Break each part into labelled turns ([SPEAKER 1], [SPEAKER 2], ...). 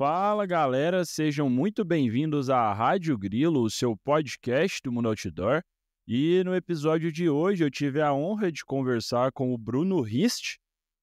[SPEAKER 1] Fala galera, sejam muito bem-vindos à Rádio Grilo, o seu podcast do Mundo Outdoor. E no episódio de hoje eu tive a honra de conversar com o Bruno Rist,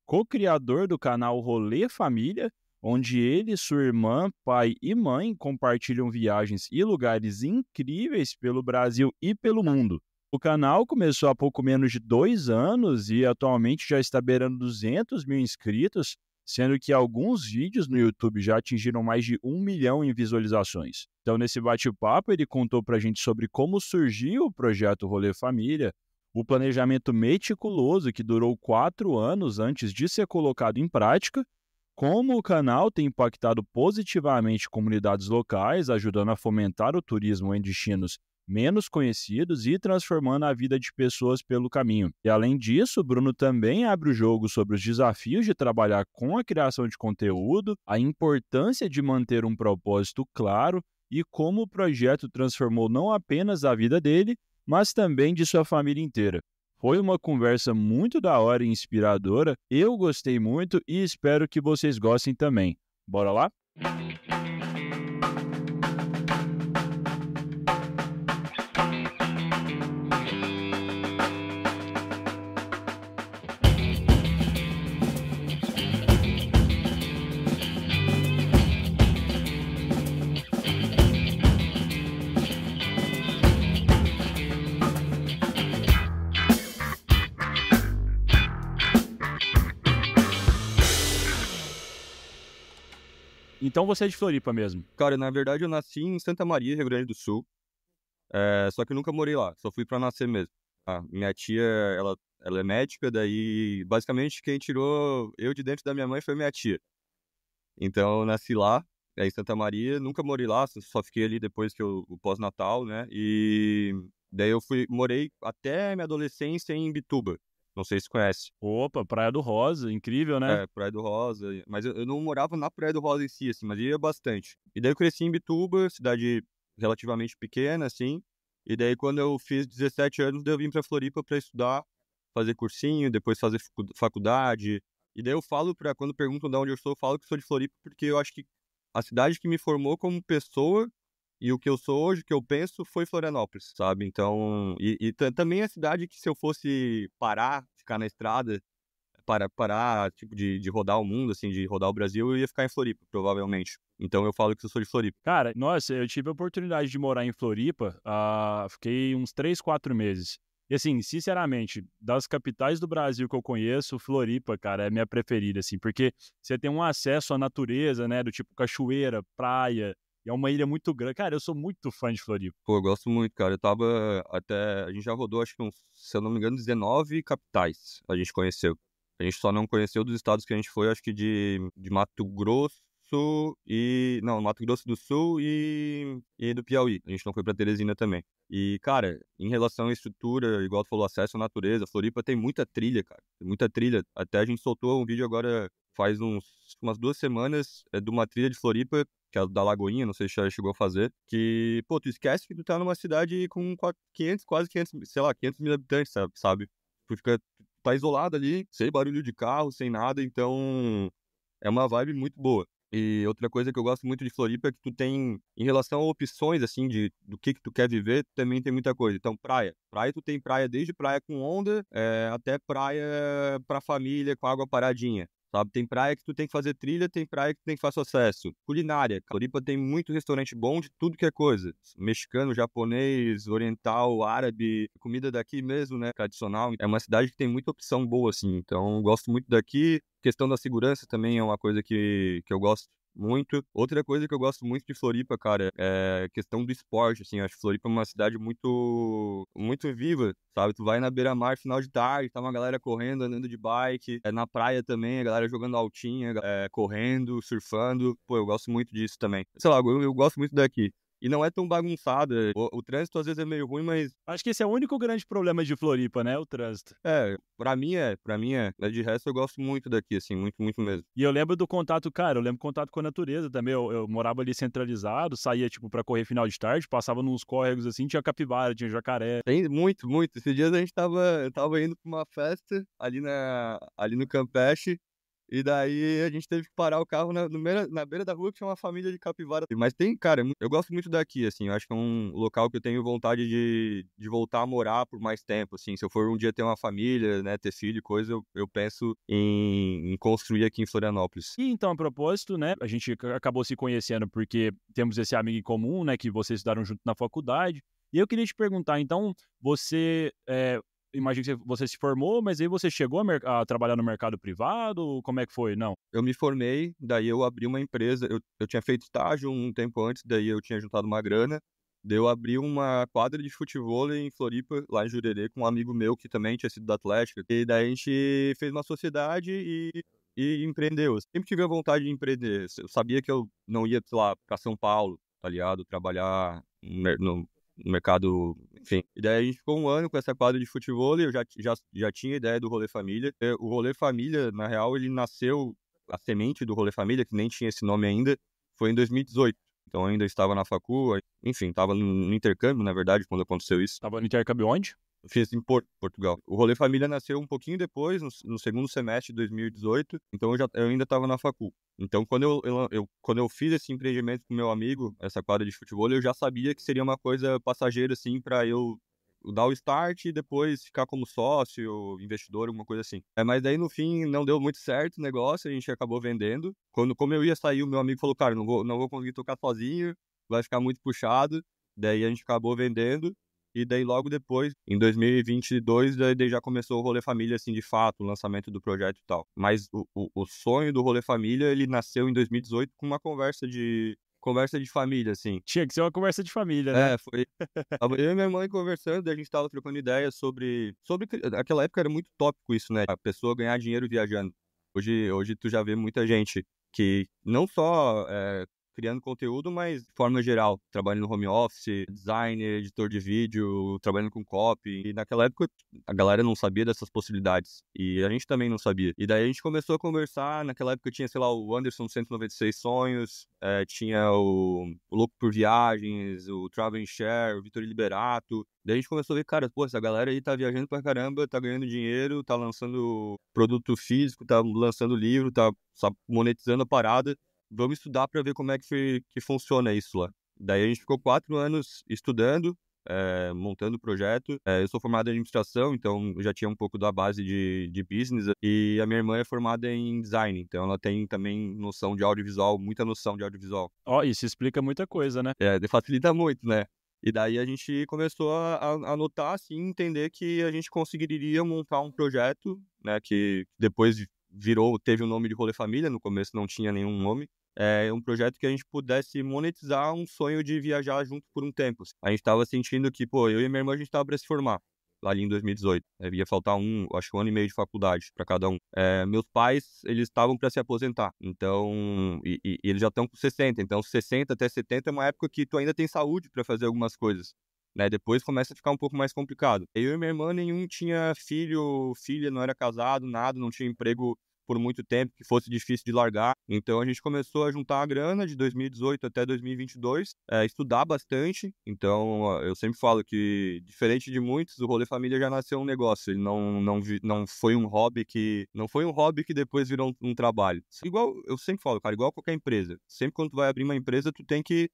[SPEAKER 1] co-criador do canal Rolê Família, onde ele, sua irmã, pai e mãe compartilham viagens e lugares incríveis pelo Brasil e pelo mundo. O canal começou há pouco menos de 2 anos e atualmente já está beirando 200 mil inscritos, sendo que alguns vídeos no YouTube já atingiram mais de 1 milhão em visualizações. Então, nesse bate-papo, ele contou pra gente sobre como surgiu o projeto Rolê Família, o planejamento meticuloso que durou 4 anos antes de ser colocado em prática, como o canal tem impactado positivamente comunidades locais, ajudando a fomentar o turismo em destinos menos conhecidos e transformando a vida de pessoas pelo caminho. E além disso, o Bruno também abre o jogo sobre os desafios de trabalhar com a criação de conteúdo, a importância de manter um propósito claro e como o projeto transformou não apenas a vida dele, mas também de sua família inteira. Foi uma conversa muito da hora e inspiradora, eu gostei muito e espero que vocês gostem também. Bora lá? Então você é de Floripa mesmo?
[SPEAKER 2] Cara, na verdade eu nasci em Santa Maria, Rio Grande do Sul, só que eu nunca morei lá, só fui pra nascer mesmo. Minha tia, ela é médica, daí basicamente quem tirou eu de dentro da minha mãe foi minha tia. Então eu nasci lá, em Santa Maria, nunca morei lá, só fiquei ali depois que o pós-natal, né? E daí morei até minha adolescência em Imbituba, não sei se conhece.
[SPEAKER 1] Opa, Praia do Rosa, incrível, né?
[SPEAKER 2] Praia do Rosa, mas eu não morava na Praia do Rosa em si, assim, mas ia bastante. E daí eu cresci em Imbituba, cidade relativamente pequena, assim, e daí quando eu fiz 17 anos, daí eu vim pra Floripa pra estudar, fazer cursinho, depois fazer faculdade, e daí eu falo quando perguntam de onde eu sou, eu falo que sou de Floripa, porque eu acho que a cidade que me formou como pessoa, e o que eu sou hoje, o que eu penso, foi Florianópolis, sabe? Então, também a cidade que se eu fosse ficar na estrada, parar, tipo, de rodar o mundo, assim, de rodar o Brasil, eu ia ficar em Floripa, provavelmente. Então eu falo que eu sou de Floripa.
[SPEAKER 1] Cara, nossa, eu tive a oportunidade de morar em Floripa, fiquei uns 3, 4 meses. E assim, sinceramente, das capitais do Brasil que eu conheço, Floripa, cara, é a minha preferida, assim, porque você tem um acesso à natureza, né, do tipo cachoeira, praia, e é uma ilha muito grande. Cara, eu sou muito fã de Floripa.
[SPEAKER 2] Pô, eu gosto muito, cara. A gente já rodou, acho que se eu não me engano, 19 capitais a gente conheceu. A gente só não conheceu dos estados que a gente foi, acho que de Mato Grosso Mato Grosso do Sul e do Piauí. A gente não foi pra Teresina também. E, cara, em relação à estrutura, igual tu falou, acesso à natureza, Floripa tem muita trilha, cara. Tem muita trilha. Até a gente soltou um vídeo agora, faz umas 2 semanas, de uma trilha de Floripa, que é a da Lagoinha, não sei se já chegou a fazer, que, pô, tu esquece que tu tá numa cidade com quase 500, sei lá, 500 mil habitantes, sabe? Tu tá isolado ali, sem barulho de carro, sem nada, então é uma vibe muito boa. E outra coisa que eu gosto muito de Floripa é que tu tem, em relação a opções, assim, do que tu quer viver, também tem muita coisa. Então, praia. Praia, tu tem praia desde praia com onda, até praia pra família, com água paradinha. Sabe, tem praia que tu tem que fazer trilha, tem praia que tu tem que fazer acesso. Culinária. Floripa tem muito restaurante bom de tudo que é coisa. Mexicano, japonês, oriental, árabe, comida daqui mesmo, né, tradicional. É uma cidade que tem muita opção boa, assim. Então, gosto muito daqui. Questão da segurança também é uma coisa que eu gosto muito. Outra coisa que eu gosto muito de Floripa, cara, é questão do esporte, assim. Acho que Floripa é uma cidade muito, muito viva, sabe? Tu vai na beira-mar final de tarde, tá uma galera correndo, andando de bike. Na praia também, a galera jogando altinha, correndo, surfando. Pô, eu gosto muito disso também. Sei lá, eu gosto muito daqui. E não é tão bagunçada. O trânsito às vezes é meio ruim, mas...
[SPEAKER 1] Acho que esse é o único grande problema de Floripa, né, o trânsito.
[SPEAKER 2] Pra mim é. Mas de resto eu gosto muito daqui, assim, muito, muito mesmo.
[SPEAKER 1] E eu lembro do contato, cara, eu lembro do contato com a natureza também. Eu morava ali centralizado, saía, tipo, pra correr final de tarde, passava nos córregos assim, tinha capivara, tinha jacaré.
[SPEAKER 2] Tem muito, muito. Esses dias eu tava indo pra uma festa ali no Campeche, E daí a gente teve que parar o carro na beira da rua que tinha uma família de capivara. Mas tem, cara, eu gosto muito daqui, assim, eu acho que é um local que eu tenho vontade de voltar a morar por mais tempo, assim. Se eu for um dia ter uma família, né, ter filho e coisa, eu penso em construir aqui em Florianópolis.
[SPEAKER 1] E então, a propósito, né, a gente acabou se conhecendo porque temos esse amigo em comum, né, que vocês estudaram junto na faculdade. E eu queria te perguntar, então, você, imagino que você se formou, mas aí você chegou a trabalhar no mercado privado? Como é que foi? Não?
[SPEAKER 2] Eu me formei, daí eu abri uma empresa, eu tinha feito estágio um tempo antes, daí eu tinha juntado uma grana, daí eu abri uma quadra de futevôlei em Floripa, lá em Jurerê, com um amigo meu que também tinha sido da Atlética, e daí a gente fez uma sociedade e empreendeu. Eu sempre tive a vontade de empreender, eu sabia que eu não ia, sei lá, pra São Paulo, tá ligado? Trabalhar no mercado, enfim. E daí a gente ficou um ano com essa quadra de futevôlei, eu já tinha ideia do Rolê Família. O Rolê Família, na real, ele nasceu, a semente do Rolê Família, que nem tinha esse nome ainda, foi em 2018. Então eu ainda estava na facul, enfim, estava no intercâmbio, na verdade, quando aconteceu isso.
[SPEAKER 1] Tava no intercâmbio onde?
[SPEAKER 2] Eu fiz em Porto, Portugal. O Rolê Família nasceu um pouquinho depois, no segundo semestre de 2018, então eu ainda estava na facul. Então, quando eu fiz esse empreendimento com meu amigo, essa quadra de futebol, eu já sabia que seria uma coisa passageira, assim, para eu dar o start e depois ficar como sócio, investidor, alguma coisa assim. Mas daí, no fim, não deu muito certo o negócio, a gente acabou vendendo. Como eu ia sair, o meu amigo falou, cara, não vou conseguir tocar sozinho, vai ficar muito puxado. Daí a gente acabou vendendo. E daí, logo depois, em 2022, daí já começou o Rolê Família, assim, de fato, o lançamento do projeto e tal. Mas o sonho do Rolê Família, ele nasceu em 2018 com uma conversa de família, assim.
[SPEAKER 1] Tinha que ser uma conversa de família, né?
[SPEAKER 2] Foi. Tava eu e minha mãe conversando, daí a gente tava trocando ideias sobre... Aquela época era muito tópico isso, né? A pessoa ganhar dinheiro viajando. Hoje tu já vê muita gente que não só criando conteúdo, mas de forma geral, trabalhando no home office, designer, editor de vídeo, trabalhando com copy. E naquela época a galera não sabia dessas possibilidades. E a gente também não sabia. E daí a gente começou a conversar. Naquela época tinha, sei lá, o Anderson 196 Sonhos, tinha o Louco por Viagens, o Travel and Share, o Vitor Liberato. Daí a gente começou a ver, cara, pô, essa galera aí tá viajando pra caramba, tá ganhando dinheiro, tá lançando produto físico, tá lançando livro, tá monetizando a parada. Vamos estudar para ver como é que funciona isso lá. Daí a gente ficou 4 anos estudando, montando o projeto. Eu sou formado em administração, então já tinha um pouco da base de business. E a minha irmã é formada em design, então ela tem também noção de audiovisual, muita noção de audiovisual.
[SPEAKER 1] Ó, isso explica muita coisa, né?
[SPEAKER 2] Facilita muito, né? E daí a gente começou a notar, assim, entender que a gente conseguiria montar um projeto, né, que depois teve o nome de Rolê Família, no começo não tinha nenhum nome. É um projeto que a gente pudesse monetizar um sonho de viajar junto por um tempo. A gente estava sentindo que, pô, eu e minha irmã, a gente estava para se formar ali em 2018. Ia faltar acho que 1 ano e meio de faculdade para cada um. Meus pais, eles estavam para se aposentar. Então, e eles já estão com 60. Então, 60 até 70 é uma época que tu ainda tem saúde para fazer algumas coisas. Né? Depois começa a ficar um pouco mais complicado. Eu e minha irmã, nenhum tinha filho, filha, não era casado, nada, não tinha emprego por muito tempo, que fosse difícil de largar. Então a gente começou a juntar a grana de 2018 até 2022, estudar bastante. Então eu sempre falo que, diferente de muitos, o Rolê Família já nasceu um negócio. Ele não foi um hobby que depois virou um trabalho. Igual eu sempre falo, cara, igual qualquer empresa. Sempre quando tu vai abrir uma empresa, tu tem que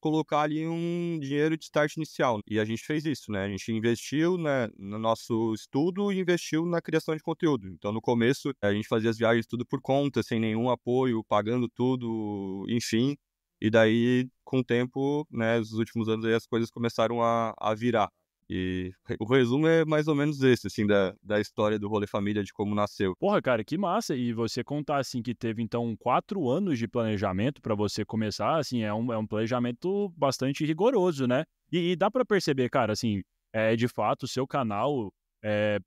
[SPEAKER 2] colocar ali um dinheiro de start inicial. E a gente fez isso, né? A gente investiu, né, no nosso estudo e investiu na criação de conteúdo. Então, no começo, a gente fazia as viagens tudo por conta, sem nenhum apoio, pagando tudo, enfim. E daí, com o tempo, né, nos últimos anos, aí as coisas começaram a virar. E o resumo é mais ou menos esse, assim, da história do Rolê Família, de como nasceu.
[SPEAKER 1] Porra, cara, que massa. E você contar, assim, que teve, então, 4 anos de planejamento para você começar, assim, é um planejamento bastante rigoroso, né? E dá para perceber, cara, assim, de fato, o seu canal,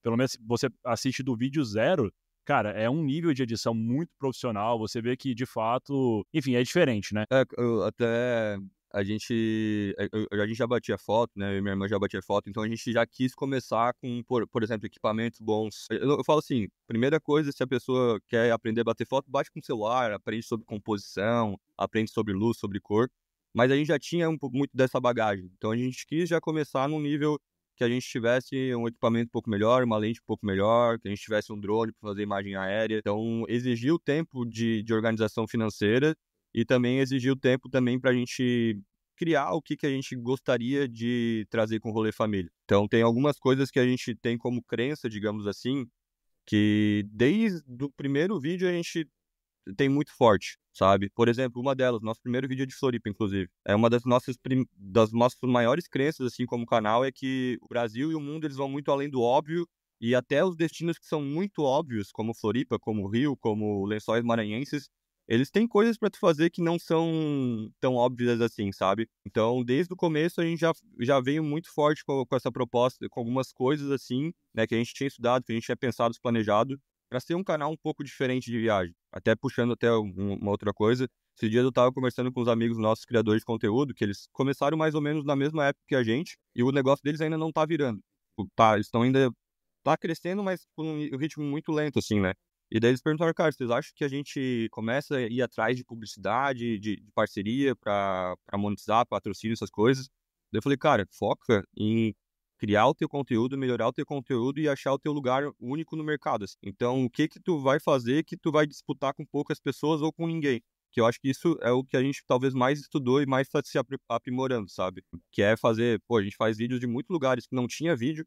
[SPEAKER 1] pelo menos você assiste do vídeo zero, cara, é um nível de edição muito profissional. Você vê que, de fato, enfim, é diferente, né?
[SPEAKER 2] Até a gente já batia foto, né? Eu e minha irmã já batia foto, então a gente já quis começar com, por exemplo, equipamentos bons. Eu falo assim, primeira coisa, se a pessoa quer aprender a bater foto, bate com o celular, aprende sobre composição, aprende sobre luz, sobre cor. Mas a gente já tinha muito dessa bagagem, então a gente quis já começar num nível que a gente tivesse um equipamento um pouco melhor, uma lente um pouco melhor, que a gente tivesse um drone para fazer imagem aérea. Então, exigiu tempo de organização financeira e também exigiu tempo também para a gente criar o que a gente gostaria de trazer com o Rolê Família. Então, tem algumas coisas que a gente tem como crença, digamos assim, que desde o primeiro vídeo a gente tem muito forte, sabe? Por exemplo, uma delas, nosso primeiro vídeo é de Floripa, inclusive. É uma das nossas maiores crenças, assim, como canal, é que o Brasil e o mundo, eles vão muito além do óbvio, e até os destinos que são muito óbvios, como Floripa, como Rio, como Lençóis Maranhenses, eles têm coisas para tu fazer que não são tão óbvias assim, sabe? Então, desde o começo, a gente já veio muito forte com essa proposta, com algumas coisas assim, né, que a gente tinha estudado, que a gente tinha pensado, planejado, para ser um canal um pouco diferente de viagem. Até puxando até uma outra coisa, esses dias eu estava conversando com os amigos nossos, criadores de conteúdo, que eles começaram mais ou menos na mesma época que a gente, e o negócio deles ainda não tá virando. Eles estão ainda... Tá crescendo, mas com um ritmo muito lento, assim, né? E daí eles perguntaram, cara, vocês acham que a gente começa a ir atrás de publicidade, de parceria para monetizar, patrocínio, essas coisas? Daí eu falei, cara, foca em criar o teu conteúdo, melhorar o teu conteúdo e achar o teu lugar único no mercado, assim. Então, o que tu vai fazer que tu vai disputar com poucas pessoas ou com ninguém? Que eu acho que isso é o que a gente talvez mais estudou e mais está se aprimorando, sabe? Que é fazer, pô, a gente faz vídeos de muitos lugares que não tinha vídeo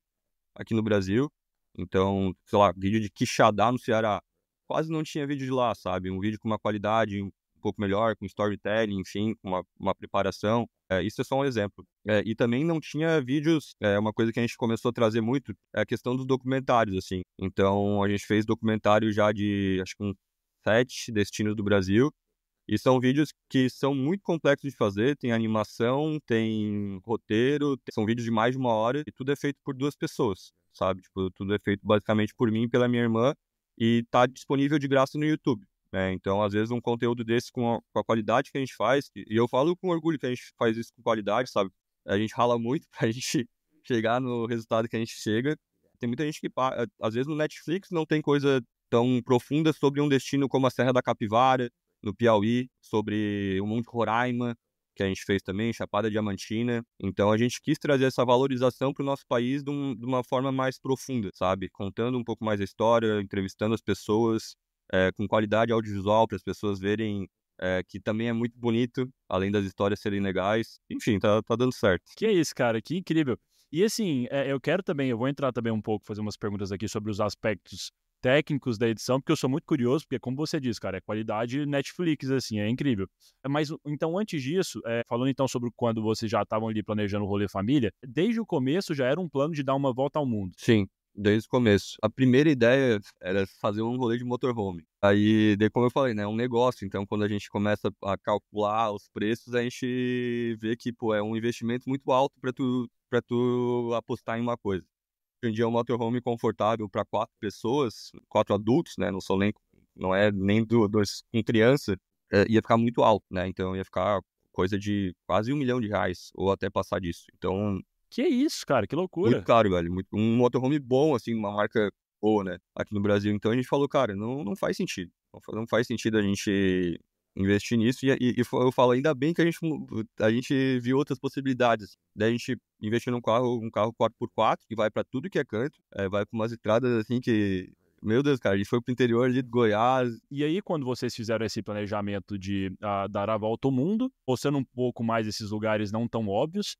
[SPEAKER 2] aqui no Brasil. Então, sei lá, vídeo de Quixadá no Ceará. Quase não tinha vídeo de lá, sabe? Um vídeo com uma qualidade um pouco melhor, com storytelling, enfim, com uma preparação. Isso é só um exemplo. E também não tinha vídeos, uma coisa que a gente começou a trazer muito, é a questão dos documentários, assim. Então, a gente fez documentário já de, acho que uns 7 destinos do Brasil. E são vídeos que são muito complexos de fazer, tem animação, tem roteiro, são vídeos de mais de 1 hora e tudo é feito por 2 pessoas, sabe? Tipo, tudo é feito basicamente por mim e pela minha irmã e tá disponível de graça no YouTube, né? Então, às vezes, um conteúdo desse com a qualidade que a gente faz, e eu falo com orgulho que a gente faz isso com qualidade, sabe? A gente rala muito pra gente chegar no resultado que a gente chega. Tem muita gente que, às vezes, no Netflix não tem coisa tão profunda sobre um destino como a Serra da Capivara, no Piauí, sobre o Monte Roraima, que a gente fez também, Chapada Diamantina. Então a gente quis trazer essa valorização para o nosso país de uma forma mais profunda, sabe? Contando um pouco mais a história, entrevistando as pessoas, com qualidade audiovisual para as pessoas verem que também é muito bonito, além das histórias serem legais. Enfim, tá dando certo.
[SPEAKER 1] Que é isso, cara, que incrível. E assim, eu vou entrar também um pouco, fazer umas perguntas aqui sobre os aspectos técnicos da edição, porque eu sou muito curioso, porque como você disse, cara, é qualidade Netflix, assim, é incrível. Mas, então, antes disso, falando então sobre quando vocês já estavam ali planejando o Rolê Família, desde o começo já era um plano de dar uma volta ao mundo.
[SPEAKER 2] Sim, desde o começo. A primeira ideia era fazer um rolê de motorhome. Aí, como eu falei, né, é um negócio. Então, quando a gente começa a calcular os preços, a gente vê que, pô, é um investimento muito alto para tu apostar em uma coisa. Hoje em dia, um motorhome confortável para 4 pessoas, 4 adultos, né, não é nem dois com criança, ia ficar muito alto, né? Então, ia ficar coisa de quase R$ 1 milhão, ou até passar disso. Então,
[SPEAKER 1] Que isso, cara, que
[SPEAKER 2] muito
[SPEAKER 1] loucura.
[SPEAKER 2] caro, velho. Um motorhome bom, assim, uma marca boa, né? Aqui no Brasil. Então a gente falou, cara, não faz sentido. Não faz sentido a gente investir nisso. Eu falo, ainda bem que a gente viu outras possibilidades. Daí a gente investiu um carro 4x4, que vai pra tudo que é canto. Vai pra umas estradas, assim, que... Meu Deus, cara, a gente foi pro interior ali de Goiás.
[SPEAKER 1] E aí, quando vocês fizeram esse planejamento de dar a volta ao mundo, mostrando um pouco mais esses lugares não tão óbvios,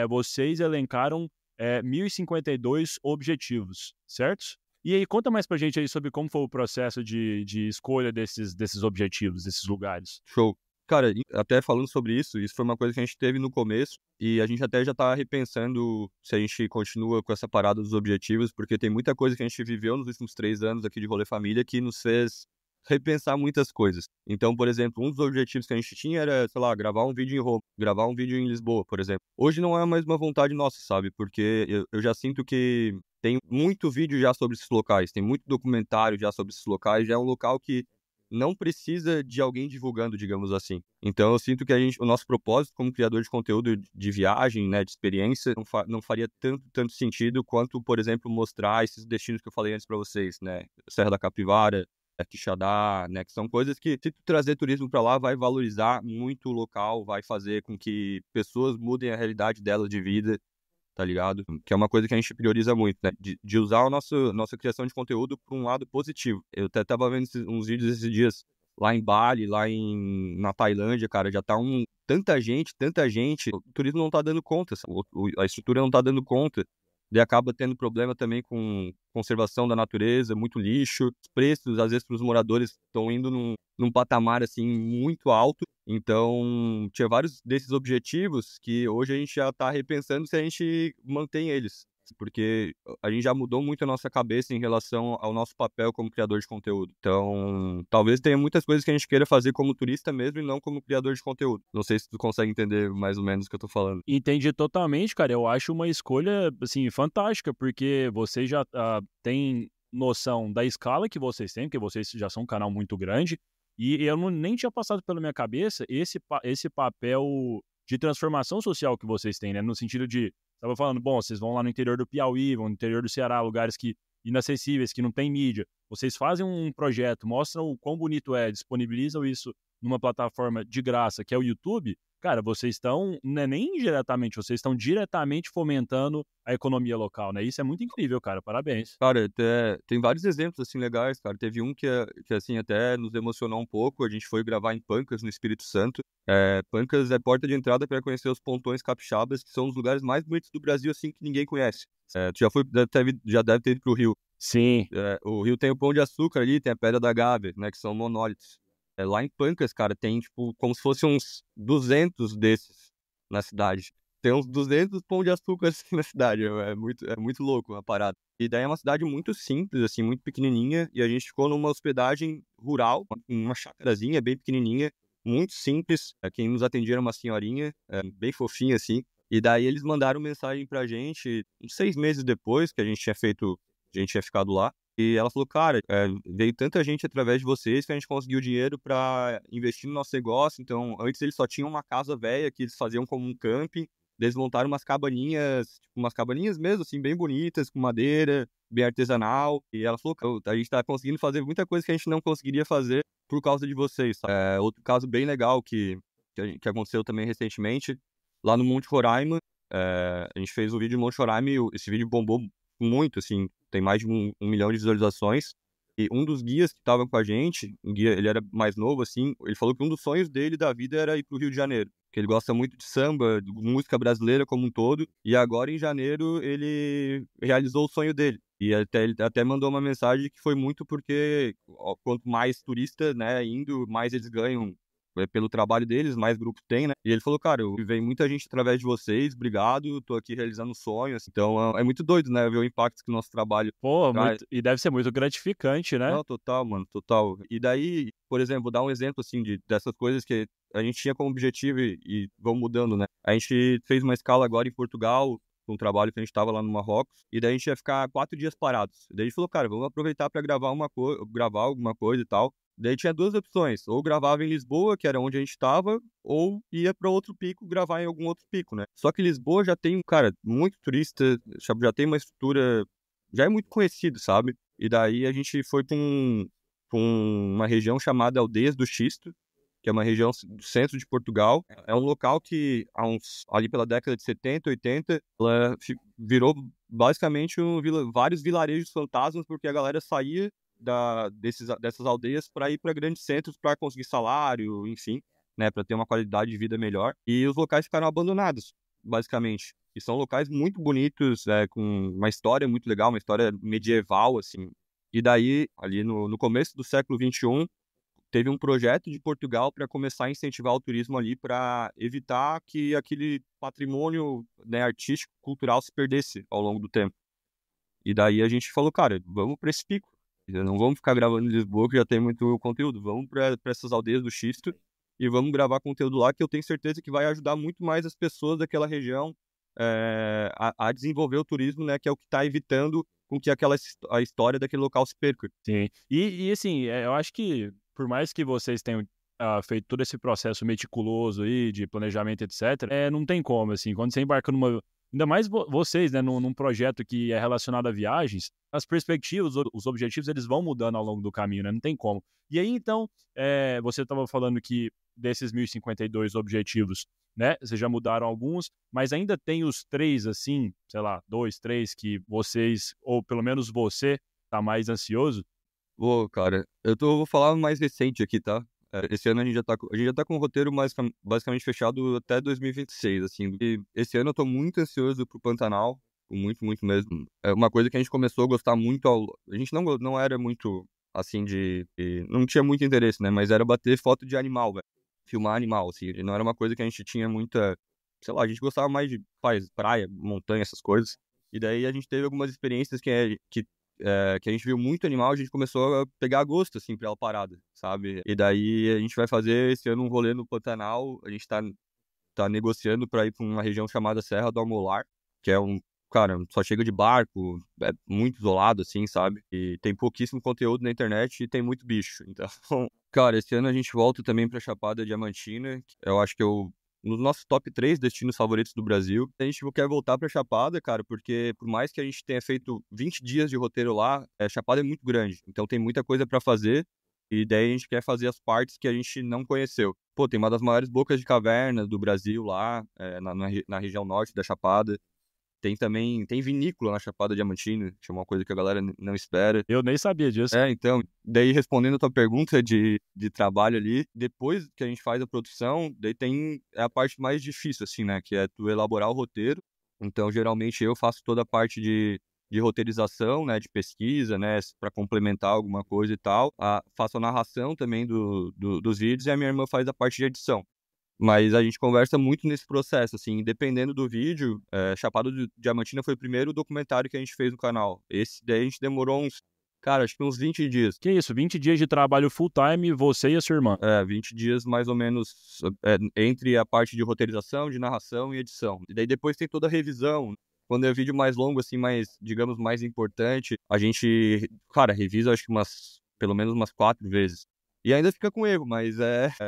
[SPEAKER 1] vocês elencaram 1.052 objetivos, certo? E aí, conta mais pra gente aí sobre como foi o processo de escolha desses objetivos, desses lugares.
[SPEAKER 2] Show. Cara, até falando sobre isso foi uma coisa que a gente teve no começo e a gente até já tá repensando se a gente continua com essa parada dos objetivos, porque tem muita coisa que a gente viveu nos últimos 3 anos aqui de Rolê Família que nos fez repensar muitas coisas. Então, por exemplo, um dos objetivos que a gente tinha era, sei lá, gravar um vídeo em Roma, gravar um vídeo em Lisboa, por exemplo. Hoje não é mais uma vontade nossa, sabe? Porque eu já sinto que tem muito vídeo já sobre esses locais, tem muito documentário já sobre esses locais, já é um local que não precisa de alguém divulgando, digamos assim. Então eu sinto que o nosso propósito como criador de conteúdo de viagem, né, de experiência, não faria tanto sentido quanto, por exemplo, mostrar esses destinos que eu falei antes para vocês, né? Serra da Capivara, Quixadá, né, que são coisas que, se tu trazer turismo para lá, vai valorizar muito o local, vai fazer com que pessoas mudem a realidade delas de vida. tá ligado? Que é uma coisa que a gente prioriza muito, né? De usar a nossa criação de conteúdo para um lado positivo. Eu até tava vendo uns vídeos esses dias lá em Bali, na Tailândia, cara, já tá tanta gente, o turismo não tá dando conta, sabe? A estrutura não tá dando conta. Daí acaba tendo problema também com conservação da natureza, muito lixo. Os preços, às vezes, para os moradores estão indo num patamar, assim, muito alto. Então, tinha vários desses objetivos que hoje a gente já está repensando se a gente mantém eles. Porque a gente já mudou muito a nossa cabeça em relação ao nosso papel como criador de conteúdo. Então, talvez tenha muitas coisas que a gente queira fazer como turista mesmo e não como criador de conteúdo. Não sei se tu consegue entender mais ou menos o que eu tô falando.
[SPEAKER 1] Entendi totalmente, cara. Eu acho uma escolha, assim, fantástica, porque vocês já têm noção da escala que vocês têm, porque vocês já são um canal muito grande, e eu nem tinha passado pela minha cabeça esse papel de transformação social que vocês têm, né? No sentido de, estava falando, bom, vocês vão lá no interior do Piauí, vão no interior do Ceará, lugares inacessíveis, que não tem mídia. Vocês fazem um projeto, mostram o quão bonito é, disponibilizam isso numa plataforma de graça, que é o YouTube. Cara, vocês estão, não é nem indiretamente, vocês estão diretamente fomentando a economia local, né? Isso é muito incrível, cara. Parabéns.
[SPEAKER 2] Cara, tem vários exemplos, assim, legais, cara. Teve um que assim, até nos emocionou um pouco. A gente foi gravar em Pancas, no Espírito Santo. Pancas é porta de entrada para conhecer os pontões capixabas, que são os lugares mais bonitos do Brasil, assim, que ninguém conhece. Tu já deve ter ido pro Rio.
[SPEAKER 1] Sim.
[SPEAKER 2] O Rio tem o Pão de Açúcar ali, tem a Pedra da Gávea, né, que são monólitos. Lá em Pancas, cara, tem, tipo, como se fossem uns 200 desses na cidade. Tem uns 200 pão de açúcar assim, na cidade. É muito louco a parada. E daí é uma cidade muito simples, assim, muito pequenininha. E a gente ficou numa hospedagem rural, uma chácarazinha bem pequenininha, muito simples. Quem nos atendia era uma senhorinha, bem fofinha, assim. E daí eles mandaram mensagem pra gente, uns 6 meses depois que a gente tinha ficado lá. E ela falou, cara, veio tanta gente através de vocês que a gente conseguiu dinheiro para investir no nosso negócio. Então, antes eles só tinham uma casa velha que eles faziam como um camping. Eles montaram umas cabaninhas mesmo, assim, bem bonitas, com madeira, bem artesanal. E ela falou, a gente tá conseguindo fazer muita coisa que a gente não conseguiria fazer por causa de vocês, sabe? Outro caso bem legal que aconteceu também recentemente, lá no Monte Roraima. A gente fez o vídeo no Monte Roraima e esse vídeo bombou muito, assim, tem mais de 1 milhão de visualizações. E um dos guias que estava com a gente, ele era mais novo, assim, ele falou que um dos sonhos dele da vida era ir pro Rio de Janeiro, que ele gosta muito de samba, de música brasileira como um todo, e agora em janeiro ele realizou o sonho dele. E ele até mandou uma mensagem que foi muito porque quanto mais turista, né, indo, mais eles ganham pelo trabalho deles, mais grupos tem, né? E ele falou, cara, vem muita gente através de vocês, obrigado, tô aqui realizando sonhos. Então é muito doido, né? Ver o impacto que o nosso trabalho traz.
[SPEAKER 1] E deve ser muito gratificante, né?
[SPEAKER 2] Não, total, mano, total. E daí, por exemplo, vou dar um exemplo, assim, dessas coisas que a gente tinha como objetivo e vão mudando, né? A gente fez uma escala agora em Portugal, um trabalho que a gente tava lá no Marrocos, e daí a gente ia ficar 4 dias parados. Daí a gente falou, cara, vamos aproveitar para gravar alguma coisa e tal. Daí tinha 2 opções, ou gravava em Lisboa, que era onde a gente estava, ou ia para outro pico, gravar em algum outro pico, né? Só que Lisboa já tem, cara, muito turista, já tem uma estrutura, já é muito conhecido, sabe? E daí a gente foi para uma região chamada Aldeias do Xisto, que é uma região do centro de Portugal. É um local que, ali pela década de 70, 80, ela virou basicamente vários vilarejos fantasmas, porque a galera saía dessas aldeias para ir para grandes centros para conseguir salário, enfim, né, para ter uma qualidade de vida melhor. E os locais ficaram abandonados, basicamente. E são locais muito bonitos, com uma história muito legal, uma história medieval, assim. E daí, ali no começo do século XXI, teve um projeto de Portugal para começar a incentivar o turismo ali para evitar que aquele patrimônio, né, artístico, cultural se perdesse ao longo do tempo. E daí a gente falou, cara, vamos para esse pico. Não vamos ficar gravando em Lisboa, que já tem muito conteúdo. Vamos para essas aldeias do Xisto e vamos gravar conteúdo lá, que eu tenho certeza que vai ajudar muito mais as pessoas daquela região a desenvolver o turismo, né, que é o que está evitando com que a história daquele local se perca.
[SPEAKER 1] Sim. E assim, eu acho que, por mais que vocês tenham feito todo esse processo meticuloso aí, de planejamento, etc., não tem como, assim, quando você embarca numa... Ainda mais vocês, né, num projeto que é relacionado a viagens, as perspectivas, os objetivos, eles vão mudando ao longo do caminho, né? Não tem como. E aí, então, você estava falando que desses 1052 objetivos, né? Vocês já mudaram alguns, mas ainda tem os 3, assim, sei lá, 2, 3 que vocês, ou pelo menos você, tá mais ansioso?
[SPEAKER 2] Pô, cara, vou falar mais recente aqui, tá? Esse ano a gente já tá com o roteiro basicamente fechado até 2026, assim. E esse ano eu tô muito ansioso pro Pantanal, muito, muito mesmo. É uma coisa que a gente começou a gostar muito a gente não era muito, assim, não tinha muito interesse, né? Mas era bater foto de animal, velho. Filmar animal, assim. Não era uma coisa que a gente tinha muita, sei lá, a gente gostava mais de, praia, montanha, essas coisas. E daí a gente teve algumas experiências que a gente viu muito animal, a gente começou a pegar gosto, assim, pela parada, sabe? E daí a gente vai fazer esse ano um rolê no Pantanal, a gente tá negociando pra ir pra uma região chamada Serra do Almolar, que é cara, só chega de barco, é muito isolado, assim, sabe? E tem pouquíssimo conteúdo na internet e tem muito bicho. Então, cara, esse ano a gente volta também pra Chapada Diamantina, eu acho que nos nossos top 3 destinos favoritos do Brasil. A gente quer voltar pra Chapada, cara, porque por mais que a gente tenha feito 20 dias de roteiro lá, Chapada é muito grande, então tem muita coisa pra fazer, e daí a gente quer fazer as partes que a gente não conheceu. Pô, tem uma das maiores bocas de caverna do Brasil lá, na região norte da Chapada. Tem vinícola na Chapada Diamantina, que é uma coisa que a galera não espera.
[SPEAKER 1] Eu nem sabia disso.
[SPEAKER 2] Então, daí respondendo a tua pergunta de trabalho ali, depois que a gente faz a produção, daí é a parte mais difícil, assim, né? Que é tu elaborar o roteiro. Então, geralmente eu faço toda a parte de roteirização, né? De pesquisa, né? Para complementar alguma coisa e tal. Faço a narração também dos vídeos e a minha irmã faz a parte de edição. Mas a gente conversa muito nesse processo, assim, dependendo do vídeo. Chapada Diamantina foi o primeiro documentário que a gente fez no canal. Esse daí a gente demorou cara, acho que uns 20 dias.
[SPEAKER 1] Que isso, 20 dias de trabalho full time, você e a sua irmã.
[SPEAKER 2] 20 dias mais ou menos entre a parte de roteirização, de narração e edição. E daí depois tem toda a revisão. Quando é vídeo mais longo, assim, digamos, mais importante, a gente, cara, revisa acho que pelo menos umas 4 vezes. E ainda fica com erro, mas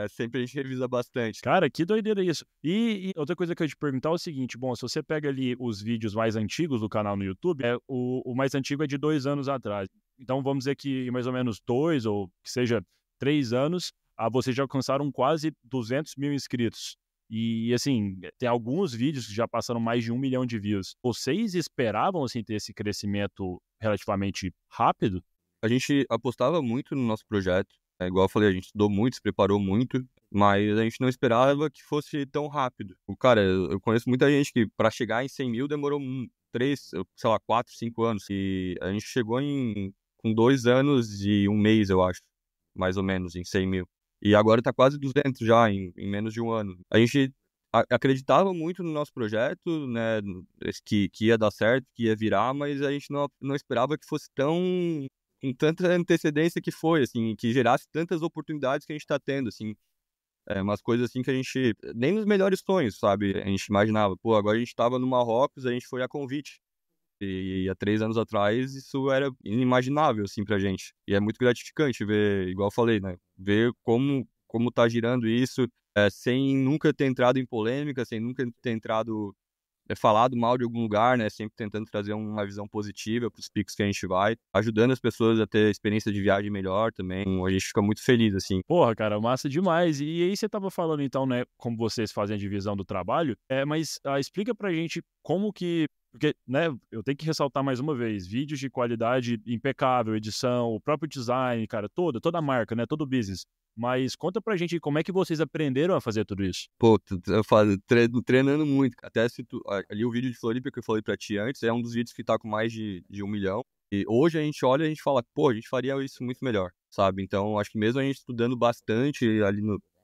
[SPEAKER 2] sempre a gente revisa bastante.
[SPEAKER 1] Cara, que doideira isso. E outra coisa que eu ia te perguntar é o seguinte, bom, se você pega ali os vídeos mais antigos do canal no YouTube, o mais antigo é de 2 anos atrás. Então vamos dizer que em mais ou menos 2 ou que seja 3 anos, vocês já alcançaram quase 200 mil inscritos. E assim, tem alguns vídeos que já passaram mais de 1 milhão de views. Vocês esperavam assim ter esse crescimento relativamente rápido?
[SPEAKER 2] A gente apostava muito no nosso projeto. Igual eu falei, a gente estudou muito, se preparou muito, mas a gente não esperava que fosse tão rápido. Cara, eu conheço muita gente que para chegar em 100 mil demorou 3, sei lá, 4, 5 anos. E a gente chegou com 2 anos e 1 mês, eu acho, mais ou menos, em 100 mil. E agora tá quase 200 já, em menos de um ano. A gente acreditava muito no nosso projeto, né, que ia dar certo, que ia virar, mas a gente não esperava que fosse com tanta antecedência que foi, assim, que gerasse tantas oportunidades que a gente tá tendo, assim. Umas coisas assim que a gente, nem nos melhores sonhos, sabe? A gente imaginava, pô, agora a gente tava no Marrocos, a gente foi a convite. E há 3 anos atrás isso era inimaginável, assim, pra gente. E é muito gratificante ver, igual eu falei, né? Ver como tá girando isso, sem nunca ter entrado em polêmica, sem nunca ter entrado falado mal de algum lugar, né? Sempre tentando trazer uma visão positiva para os picos que a gente vai, ajudando as pessoas a ter experiência de viagem melhor também. A gente fica muito feliz, assim.
[SPEAKER 1] Porra, cara, massa demais. E aí você tava falando então, né, como vocês fazem a divisão do trabalho, mas explica pra gente como que, porque, né, eu tenho que ressaltar mais uma vez, vídeos de qualidade impecável, edição, o próprio design, cara, toda a marca, né, todo o business. Mas conta pra gente como é que vocês aprenderam a fazer tudo isso.
[SPEAKER 2] Pô, eu falo, treinando muito. Até se ali o vídeo de Floripa que eu falei pra ti antes, é um dos vídeos que tá com mais de 1 milhão. E hoje a gente olha e a gente fala, pô, a gente faria isso muito melhor, sabe? Então, acho que mesmo a gente estudando bastante ali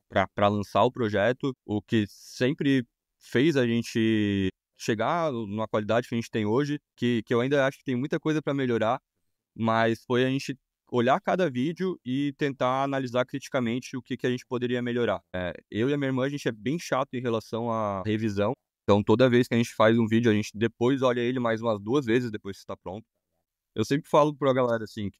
[SPEAKER 2] pra lançar o projeto, o que sempre fez a gente chegar numa qualidade que a gente tem hoje, que eu ainda acho que tem muita coisa pra melhorar, mas foi a gente olhar cada vídeo e tentar analisar criticamente o que a gente poderia melhorar. Eu e a minha irmã, a gente é bem chato em relação à revisão. Então, toda vez que a gente faz um vídeo, a gente depois olha ele mais umas 2 vezes depois que está pronto. Eu sempre falo pra galera, assim,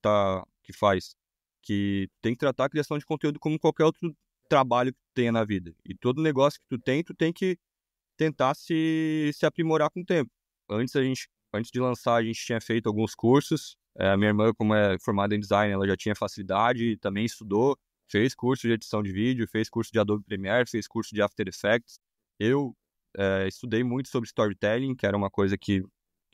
[SPEAKER 2] que faz, que tem que tratar a criação de conteúdo como qualquer outro trabalho que tu tenha na vida. E todo negócio que tu tem que tentar se aprimorar com o tempo. Antes de lançar, a gente tinha feito alguns cursos. A minha irmã, como é formada em design, ela já tinha facilidade, também estudou. fez curso de edição de vídeo, fez curso de Adobe Premiere, fez curso de After Effects. Eu estudei muito sobre storytelling, que era uma coisa que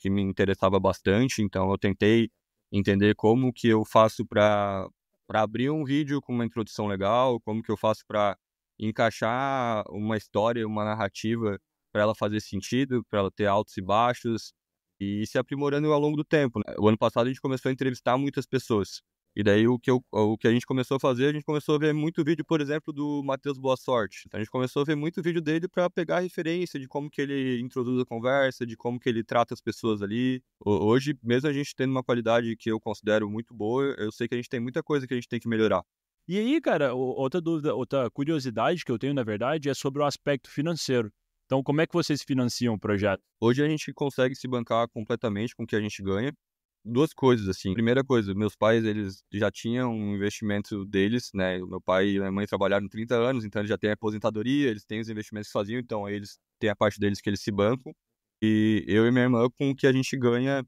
[SPEAKER 2] me interessava bastante, então eu tentei entender como que eu faço para abrir um vídeo com uma introdução legal, como que eu faço para encaixar uma história, uma narrativa para ela fazer sentido, para ela ter altos e baixos, e ir se aprimorando ao longo do tempo, né? O ano passado a gente começou a entrevistar muitas pessoas. E daí o que a gente começou a fazer, a gente começou a ver muito vídeo, por exemplo, do Matheus Boa Sorte. Então a gente começou a ver muito vídeo dele para pegar referência de como que ele introduz a conversa, de como que ele trata as pessoas ali. Hoje, mesmo a gente tendo uma qualidade que eu considero muito boa, eu sei que a gente tem muita coisa que a gente tem que melhorar.
[SPEAKER 1] E aí, cara, outra dúvida, outra curiosidade que eu tenho, na verdade, é sobre o aspecto financeiro. Então, como é que vocês financiam o projeto?
[SPEAKER 2] Hoje a gente consegue se bancar completamente com o que a gente ganha. Duas coisas, assim. Primeira coisa, meus pais, eles já tinham um investimento deles, né? O meu pai e minha mãe trabalharam 30 anos, então eles já têm a aposentadoria, eles têm os investimentos que faziam, então aí eles têm a parte deles que eles se bancam. E eu e minha irmã com o que a gente ganha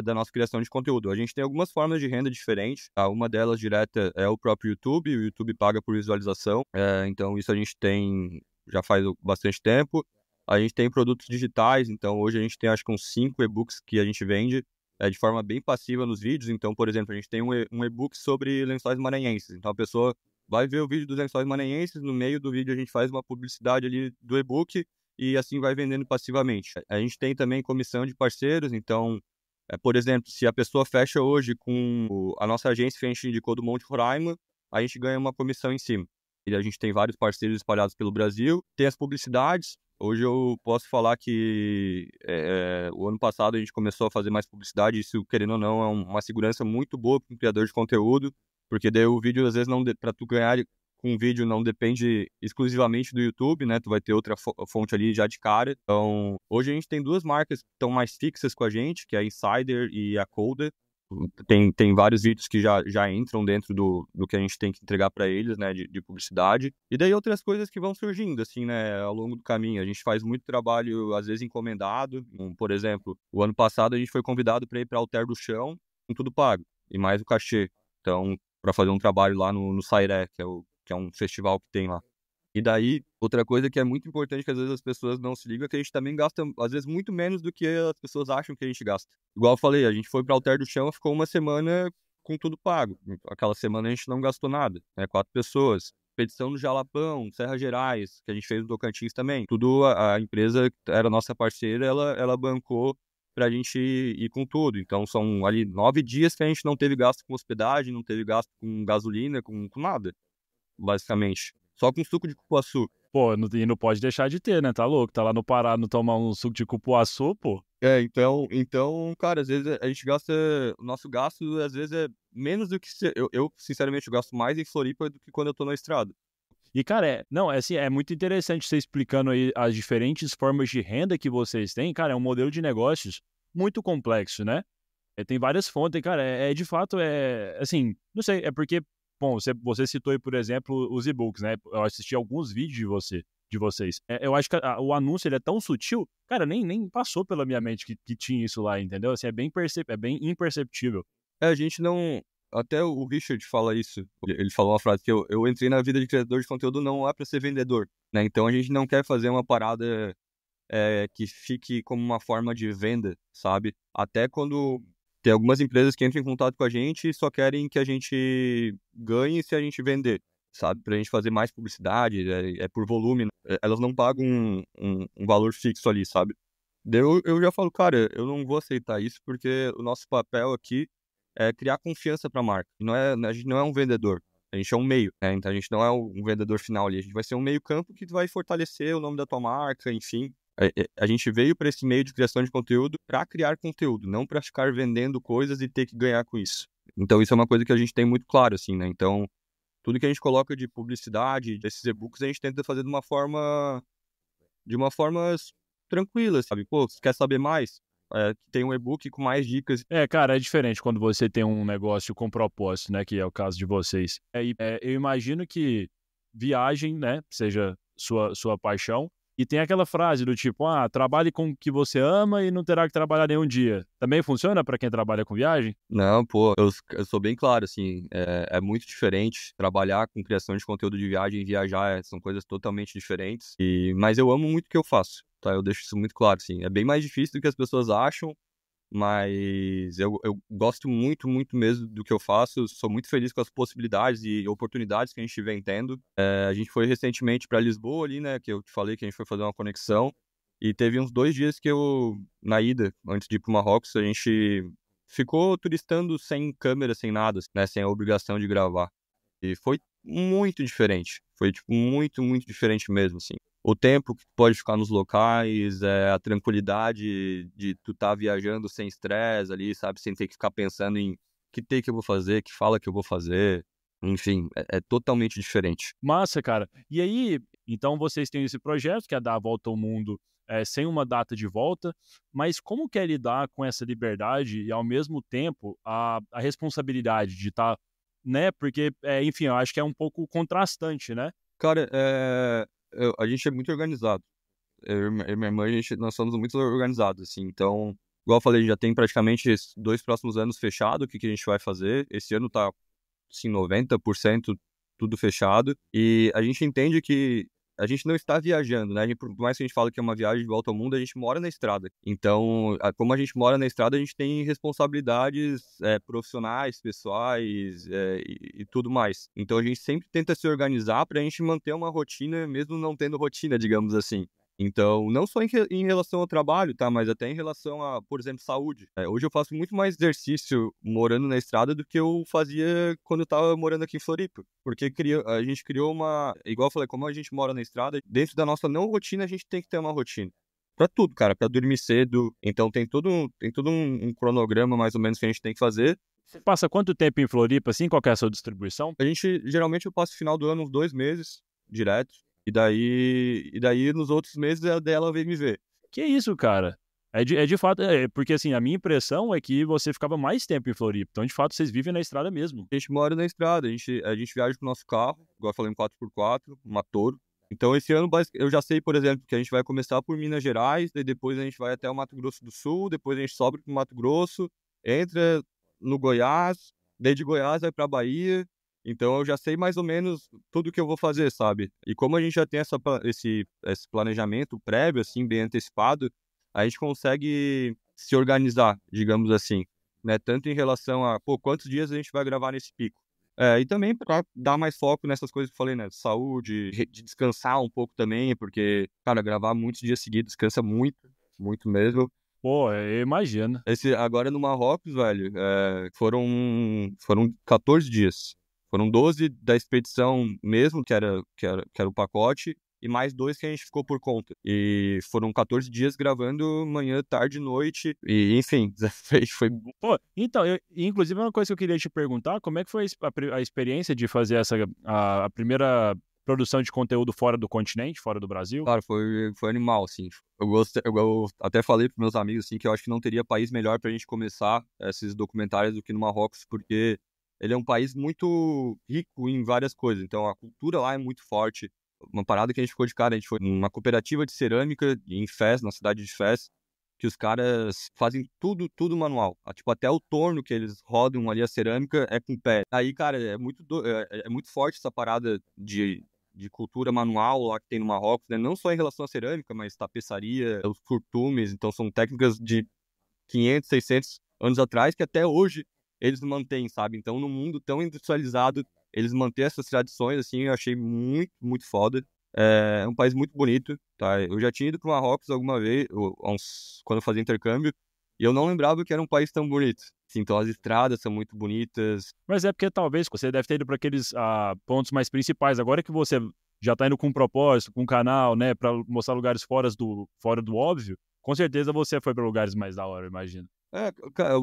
[SPEAKER 2] da nossa criação de conteúdo. A gente tem algumas formas de renda diferentes. Uma delas direta é o próprio YouTube. O YouTube paga por visualização. Então isso a gente tem já faz bastante tempo. A gente tem produtos digitais. Então hoje a gente tem acho que uns 5 e-books que a gente vende de forma bem passiva nos vídeos. Então, por exemplo, a gente tem um e-book sobre lençóis maranhenses. Então a pessoa vai ver o vídeo dos lençóis maranhenses. No meio do vídeo a gente faz uma publicidade ali do e-book e assim vai vendendo passivamente. A gente tem também comissão de parceiros. Então por exemplo, se a pessoa fecha hoje com a nossa agência que a gente indicou do Monte Roraima, a gente ganha uma comissão em cima. E a gente tem vários parceiros espalhados pelo Brasil. Tem as publicidades. Hoje eu posso falar que o ano passado a gente começou a fazer mais publicidade. Isso, querendo ou não, é uma segurança muito boa para um criador de conteúdo. Porque daí o vídeo, às vezes, para tu ganhar com um vídeo não depende exclusivamente do YouTube, né? Tu vai ter outra fonte ali já de cara. Então, hoje a gente tem 2 marcas que estão mais fixas com a gente, que é a Insider e a Coda. Tem vários vídeos que já entram dentro do que a gente tem que entregar para eles, né, de publicidade. E daí outras coisas que vão surgindo, assim, né, ao longo do caminho. A gente faz muito trabalho, às vezes, encomendado. Por exemplo, o ano passado a gente foi convidado para ir para Alter do Chão, com tudo pago, e mais o cachê. Então, para fazer um trabalho lá no Sairé, que é um festival que tem lá. E daí, outra coisa que é muito importante que às vezes as pessoas não se ligam é que a gente também gasta, às vezes, muito menos do que as pessoas acham que a gente gasta. Igual eu falei, a gente foi para Alter do Chão, ficou uma semana com tudo pago. Aquela semana a gente não gastou nada, né? 4 pessoas. Expedição do Jalapão, Serra Gerais, que a gente fez no Tocantins também. Tudo a empresa que era nossa parceira, ela bancou pra gente ir com tudo. Então são ali 9 dias que a gente não teve gasto com hospedagem, não teve gasto com gasolina, com nada, basicamente. Só com suco de cupuaçu.
[SPEAKER 1] Pô, e não pode deixar de ter, né? Tá louco? Tá lá no Pará, não tomar um suco de cupuaçu, pô.
[SPEAKER 2] Então, cara, às vezes a gente gasta, o nosso gasto às vezes é menos do que, eu sinceramente, eu gasto mais em Floripa do que quando eu tô na estrada.
[SPEAKER 1] E, cara, não, assim, é muito interessante você explicando aí as diferentes formas de renda que vocês têm. Cara, é um modelo de negócios muito complexo, né? Tem várias fontes, cara, de fato, assim, não sei, é porque, bom, você citou aí, por exemplo, os e-books, né? Eu assisti alguns vídeos de vocês. Eu acho que o anúncio, ele é tão sutil, cara, nem passou pela minha mente que tinha isso lá, entendeu? Assim, é bem imperceptível.
[SPEAKER 2] A gente não, até o Richard fala isso, ele falou uma frase que eu entrei na vida de criador de conteúdo não é para ser vendedor, né? Então a gente não quer fazer uma parada que fique como uma forma de venda, sabe? Até quando tem algumas empresas que entram em contato com a gente e só querem que a gente ganhe se a gente vender, sabe? Pra gente fazer mais publicidade, é por volume, né? Elas não pagam um valor fixo ali, sabe? Daí eu já falo, cara, eu não vou aceitar isso porque o nosso papel aqui é criar confiança pra marca. A gente não é um vendedor, a gente é um meio, né? Então a gente não é um vendedor final ali, a gente vai ser um meio campo que vai fortalecer o nome da tua marca, enfim. A gente veio para esse meio de criação de conteúdo para criar conteúdo, não para ficar vendendo coisas e ter que ganhar com isso. Então isso é uma coisa que a gente tem muito claro, assim, né? Então tudo que a gente coloca de publicidade, desses e-books, a gente tenta fazer de uma forma tranquila, sabe? Pô, você quer saber mais? Tem um e-book com mais dicas.
[SPEAKER 1] Cara, é diferente quando você tem um negócio com propósito, né? Que é o caso de vocês. Eu imagino que viagem, né? Seja sua paixão. E tem aquela frase do tipo, trabalhe com o que você ama e não terá que trabalhar nenhum dia. Também funciona para quem trabalha com viagem?
[SPEAKER 2] Não, pô, eu sou bem claro, assim, é muito diferente trabalhar com criação de conteúdo de viagem e viajar, são coisas totalmente diferentes, mas eu amo muito o que eu faço, tá? Eu deixo isso muito claro, assim, é bem mais difícil do que as pessoas acham, mas eu gosto muito, muito mesmo do que eu faço, sou muito feliz com as possibilidades e oportunidades que a gente vem tendo. A gente foi recentemente para Lisboa ali, né, que eu te falei que a gente foi fazer uma conexão, e teve uns 2 dias que na ida, antes de ir pro Marrocos, a gente ficou turistando sem câmera, sem nada, né, sem a obrigação de gravar. E foi muito diferente, foi, tipo, muito, muito diferente mesmo, assim. O tempo que tu pode ficar nos locais, a tranquilidade de tu tá viajando sem estresse ali, sabe? Sem ter que ficar pensando em que take eu vou fazer, que fala que eu vou fazer. Enfim, é totalmente diferente.
[SPEAKER 1] Massa, cara. E aí, então vocês têm esse projeto que é dar a volta ao mundo sem uma data de volta, mas como que é lidar com essa liberdade e, ao mesmo tempo, a responsabilidade de estar, né? Porque, enfim, eu acho que é um pouco contrastante, né?
[SPEAKER 2] Cara, a gente é muito organizado. Eu e minha irmã, nós somos muito organizados, assim. Então, igual eu falei, já tem praticamente 2 próximos anos fechado o que a gente vai fazer. Esse ano tá, assim, 90% tudo fechado. E a gente entende que a gente não está viajando, né? Por mais que a gente fale que é uma viagem de volta ao mundo, a gente mora na estrada. Então, como a gente mora na estrada, a gente tem responsabilidades profissionais, pessoais e tudo mais. Então, a gente sempre tenta se organizar para a gente manter uma rotina, mesmo não tendo rotina, digamos assim. Então, não só em relação ao trabalho, tá? Mas até em relação a, por exemplo, saúde. Hoje eu faço muito mais exercício morando na estrada do que eu fazia quando eu tava morando aqui em Floripa. Porque a gente criou igual eu falei, como a gente mora na estrada, dentro da nossa não rotina, a gente tem que ter uma rotina. Pra tudo, cara, pra dormir cedo. Então tem todo um cronograma mais ou menos que a gente tem que fazer.
[SPEAKER 1] Você passa quanto tempo em Floripa, assim? Qual que é a sua distribuição?
[SPEAKER 2] Geralmente eu passo o final do ano uns 2 meses direto. E daí nos outros meses dela vem me ver.
[SPEAKER 1] Que isso, cara? É de fato, porque assim, a minha impressão é que você ficava mais tempo em Floripa. Então, de fato, vocês vivem na estrada mesmo.
[SPEAKER 2] A gente mora na estrada, a gente viaja com o nosso carro, igual eu falei, um 4x4, uma Toro. Então, esse ano, eu já sei, por exemplo, que a gente vai começar por Minas Gerais, daí depois a gente vai até o Mato Grosso do Sul, depois a gente sobe para o Mato Grosso, entra no Goiás, daí de Goiás vai para Bahia. Então, eu já sei mais ou menos tudo que eu vou fazer, sabe? E como a gente já tem esse planejamento prévio, assim, bem antecipado, a gente consegue se organizar, digamos assim, né? Tanto em relação a, pô, quantos dias a gente vai gravar nesse pico. E também para dar mais foco nessas coisas que eu falei, né? De saúde, de descansar um pouco também, porque, cara, gravar muitos dias seguidos cansa muito, muito mesmo.
[SPEAKER 1] Pô, eu imagino.
[SPEAKER 2] Agora no Marrocos, velho, foram 14 dias. Foram 12 da expedição mesmo, que era o pacote, e mais 2 que a gente ficou por conta. E foram 14 dias gravando manhã, tarde, noite, e enfim, foi.
[SPEAKER 1] Pô, então, inclusive, uma coisa que eu queria te perguntar, como é que foi a experiência de fazer a primeira produção de conteúdo fora do continente, fora do Brasil?
[SPEAKER 2] Cara, foi animal, assim. Eu até falei pros meus amigos, assim, que eu acho que não teria país melhor pra gente começar esses documentários do que no Marrocos, porque ele é um país muito rico em várias coisas. Então, a cultura lá é muito forte. Uma parada que a gente ficou de cara, a gente foi numa cooperativa de cerâmica em Fez, na cidade de Fez, que os caras fazem tudo, tudo manual. Tipo, até o torno que eles rodam ali a cerâmica é com o pé. Aí, cara, é muito forte essa parada de cultura manual lá que tem no Marrocos, né? Não só em relação à cerâmica, mas tapeçaria, os curtumes. Então, são técnicas de 500, 600 anos atrás que até hoje eles mantêm, sabe? Então, num mundo tão industrializado, eles mantêm essas tradições, assim, eu achei muito, muito foda. É um país muito bonito, tá? Eu já tinha ido para o Marrocos alguma vez, quando eu fazia intercâmbio, e eu não lembrava que era um país tão bonito. Assim, então, as estradas são muito bonitas.
[SPEAKER 1] Mas é porque talvez você deve ter ido para aqueles pontos mais principais. Agora que você já está indo com um propósito, com um canal, né, para mostrar lugares fora do óbvio, com certeza você foi para lugares mais da hora, eu imagino.
[SPEAKER 2] Cara,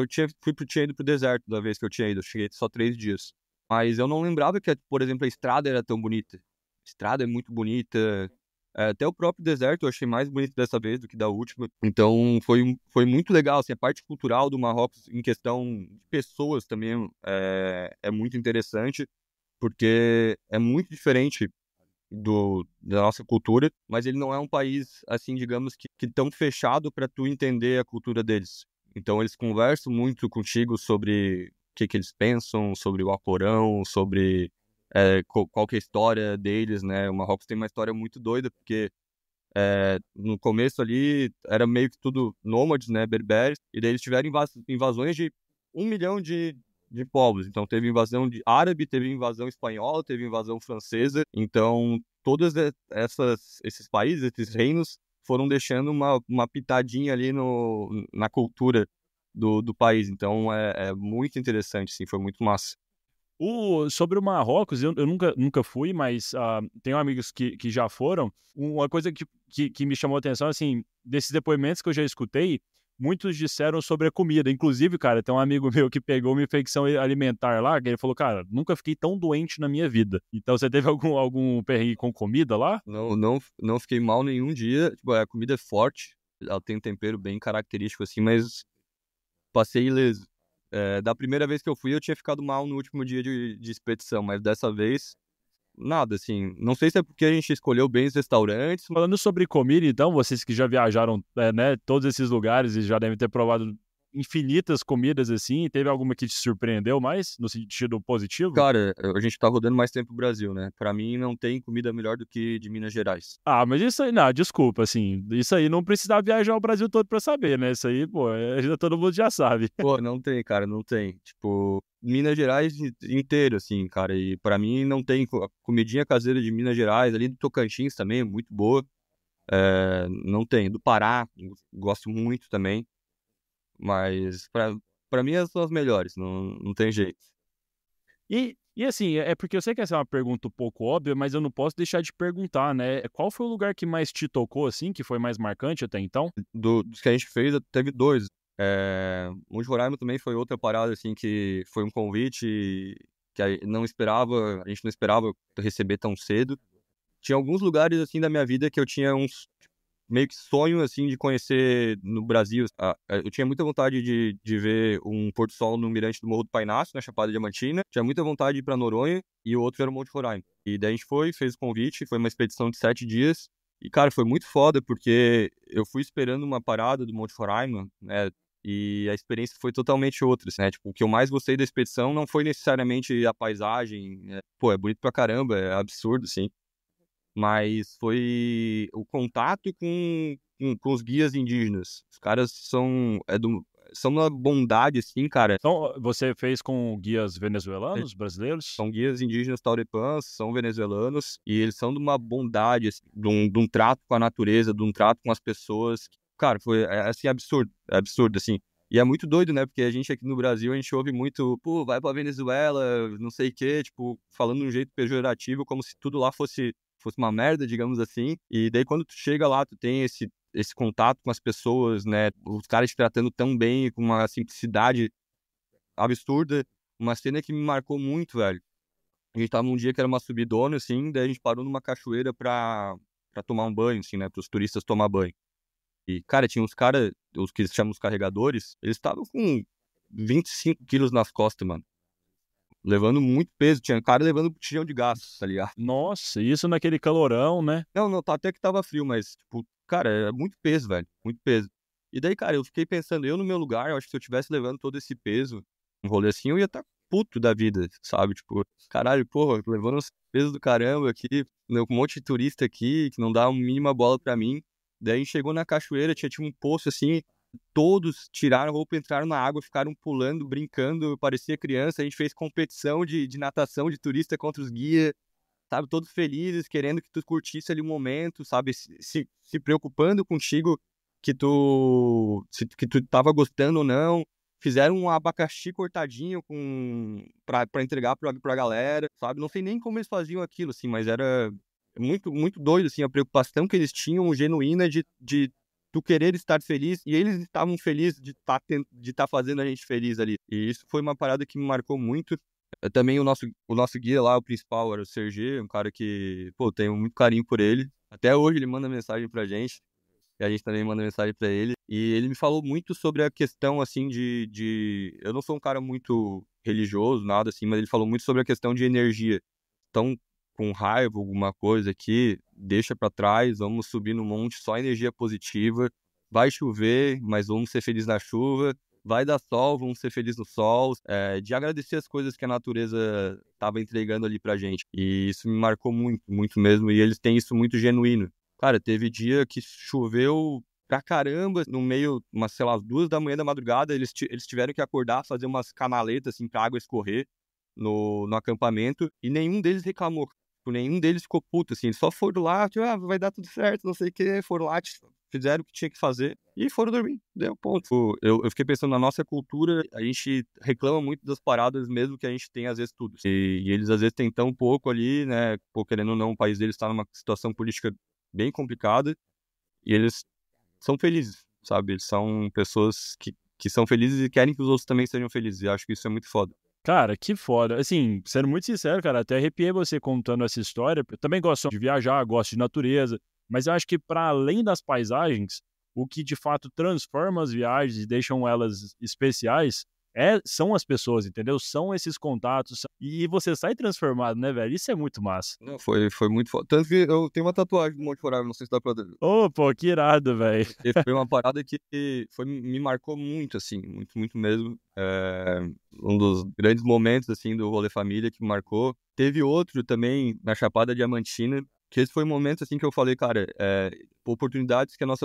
[SPEAKER 2] tinha ido pro deserto da vez que eu tinha ido. Eu cheguei só 3 dias. Mas eu não lembrava que, por exemplo, a estrada era tão bonita. A estrada é muito bonita. Até o próprio deserto eu achei mais bonito dessa vez do que da última. Então foi muito legal. Assim, a parte cultural do Marrocos, em questão de pessoas também, é muito interessante. Porque é muito diferente da nossa cultura, mas ele não é um país, assim, digamos que tão fechado para tu entender a cultura deles. Então eles conversam muito contigo sobre o que eles pensam, sobre o Alcorão, sobre qual que é a história deles, né? O Marrocos tem uma história muito doida, porque no começo ali era meio que tudo nômades, né, berberes, e daí eles tiveram invasões de 1 milhão de povos. Então teve invasão de árabe, teve invasão espanhola, teve invasão francesa. Então todos esses países, esses reinos, foram deixando uma pitadinha ali na cultura do país. Então é muito interessante, sim, foi muito massa.
[SPEAKER 1] Sobre o Marrocos, eu nunca fui, mas tenho amigos que já foram. Uma coisa que me chamou a atenção, assim, desses depoimentos que eu já escutei, muitos disseram sobre a comida. Inclusive, cara, tem um amigo meu que pegou uma infecção alimentar lá, que ele falou, cara, nunca fiquei tão doente na minha vida. Então, você teve algum perrengue com comida lá?
[SPEAKER 2] Não fiquei mal nenhum dia. Tipo, a comida é forte, ela tem um tempero bem característico, assim, mas passei ileso. Da primeira vez que eu fui, eu tinha ficado mal no último dia de expedição, mas dessa vez, nada, assim. Não sei se é porque a gente escolheu bem os restaurantes.
[SPEAKER 1] Falando sobre comida, então, vocês que já viajaram, né, todos esses lugares e já devem ter provado infinitas comidas assim, teve alguma que te surpreendeu mais, no sentido positivo?
[SPEAKER 2] Cara, a gente tá rodando mais tempo no Brasil, né? Pra mim, não tem comida melhor do que de Minas Gerais.
[SPEAKER 1] Ah, mas isso aí, não, desculpa, assim, isso aí não precisava viajar o Brasil todo pra saber, né? Isso aí, pô, todo mundo já sabe.
[SPEAKER 2] Pô, não tem, cara, não tem. Tipo, Minas Gerais inteiro, assim, cara. E pra mim, não tem. A comidinha caseira de Minas Gerais, ali do Tocantins também, é muito boa. Não tem. Do Pará, gosto muito também. Mas pra mim, essas são as melhores, não tem jeito.
[SPEAKER 1] E assim, é porque eu sei que essa é uma pergunta um pouco óbvia, mas eu não posso deixar de perguntar, né? Qual foi o lugar que mais te tocou, assim, que foi mais marcante até então?
[SPEAKER 2] Dos que a gente fez, teve dois. Monte Roraima também foi outra parada, assim, que foi um convite que a gente não esperava receber tão cedo. Tinha alguns lugares, assim, da minha vida que eu tinha uns meio que sonho, assim, de conhecer no Brasil. Eu tinha muita vontade de ver um pôr do sol no mirante do Morro do Painácio, na Chapada Diamantina. Tinha muita vontade de ir pra Noronha e o outro era o Monte Roraima. E daí a gente fez o convite, foi uma expedição de 7 dias. E, cara, foi muito foda, porque eu fui esperando uma parada do Monte Roraima, né? E a experiência foi totalmente outra, assim, né? Tipo, o que eu mais gostei da expedição não foi necessariamente a paisagem, né? Pô, é bonito pra caramba, é absurdo, assim. Mas foi o contato com os guias indígenas. Os caras são uma bondade, assim, cara.
[SPEAKER 1] Então, você fez com guias venezuelanos, brasileiros?
[SPEAKER 2] São guias indígenas taurepãs, são venezuelanos, e eles são de uma bondade, assim, de um trato com a natureza, de um trato com as pessoas. Cara, foi, assim, absurdo, assim. E é muito doido, né? Porque a gente aqui no Brasil, a gente ouve muito, pô, vai pra Venezuela, não sei o quê, tipo, falando de um jeito pejorativo, como se tudo lá fosse uma merda, digamos assim. E daí quando tu chega lá, tu tem esse contato com as pessoas, né? Os caras te tratando tão bem, com uma simplicidade absurda. Uma cena que me marcou muito, velho. A gente tava num dia que era uma subidona, assim, daí a gente parou numa cachoeira pra tomar um banho, assim, né? Pros turistas tomar banho. E, cara, tinha uns caras, os que eles chamam os carregadores, eles estavam com 25 quilos nas costas, mano. Levando muito peso. Tinha cara levando botijão de gás, tá ligado?
[SPEAKER 1] Nossa, isso naquele calorão, né?
[SPEAKER 2] Não, até que tava frio, mas, tipo, cara, é muito peso, velho. Muito peso. E daí, cara, eu fiquei pensando, eu no meu lugar, eu acho que se eu tivesse levando todo esse peso, um rolê assim, eu ia estar puto da vida, sabe? Tipo, caralho, porra, levando os pesos do caramba aqui, né, com um monte de turista aqui, que não dá uma mínima bola pra mim. Daí a gente chegou na cachoeira, tinha um poço assim, todos tiraram roupa, entraram na água, ficaram pulando, brincando, parecia criança. A gente fez competição de natação de turista contra os guias, sabe? Todos felizes, querendo que tu curtisse ali o momento, sabe? Se preocupando contigo que tu tava gostando ou não. Fizeram um abacaxi cortadinho pra entregar pra galera, sabe? Não sei nem como eles faziam aquilo, assim, mas era muito, muito doido, assim, a preocupação que eles tinham, genuína de tu querer estar feliz, e eles estavam felizes de tá fazendo a gente feliz ali. E isso foi uma parada que me marcou muito. Também o nosso guia lá, o principal, era o Sergi, um cara que, pô, tenho muito carinho por ele. Até hoje ele manda mensagem pra gente, e a gente também manda mensagem pra ele. E ele me falou muito sobre a questão, assim, eu não sou um cara muito religioso, nada assim, mas ele falou muito sobre a questão de energia. Então, com raiva, alguma coisa aqui, deixa pra trás, vamos subir no monte, só energia positiva. Vai chover, mas vamos ser felizes na chuva. Vai dar sol, vamos ser felizes no sol. De agradecer as coisas que a natureza estava entregando ali pra gente. E isso me marcou muito, muito mesmo. E eles têm isso muito genuíno. Cara, teve dia que choveu pra caramba, no meio, sei lá, 2 da manhã da madrugada, eles tiveram que acordar, fazer umas canaletas, assim, pra água escorrer no acampamento, e nenhum deles reclamou. Tipo, nenhum deles ficou puto, assim, eles só foram lá, tipo, vai dar tudo certo, não sei o que, foram lá, fizeram o que tinha que fazer e foram dormir, deu ponto. Tipo, eu fiquei pensando na nossa cultura, a gente reclama muito das paradas, mesmo que a gente tenha, às vezes, tudo. E eles, às vezes, têm tão pouco ali, né, pô, querendo ou não, o país deles tá numa situação política bem complicada, e eles são felizes, sabe? Eles são pessoas que são felizes e querem que os outros também sejam felizes. E acho que isso é muito foda.
[SPEAKER 1] Cara, que foda. Assim, sendo muito sincero, cara, até arrepiei você contando essa história. Eu também gosto de viajar, gosto de natureza, mas eu acho que para além das paisagens, o que de fato transforma as viagens e deixam elas especiais são as pessoas, entendeu? São esses contatos. E você sai transformado, né, velho? Isso é muito massa.
[SPEAKER 2] Não, foi muito foda. Tanto que eu tenho uma tatuagem do Monte Roraima, não sei se dá pra ver.
[SPEAKER 1] Ô, pô, que irado, velho.
[SPEAKER 2] E foi uma parada que me marcou muito, assim, muito, muito mesmo. Um dos grandes momentos, assim, do rolê família que me marcou. Teve outro também na Chapada Diamantina, que esse foi um momento, assim, que eu falei, cara, oportunidades que a nossa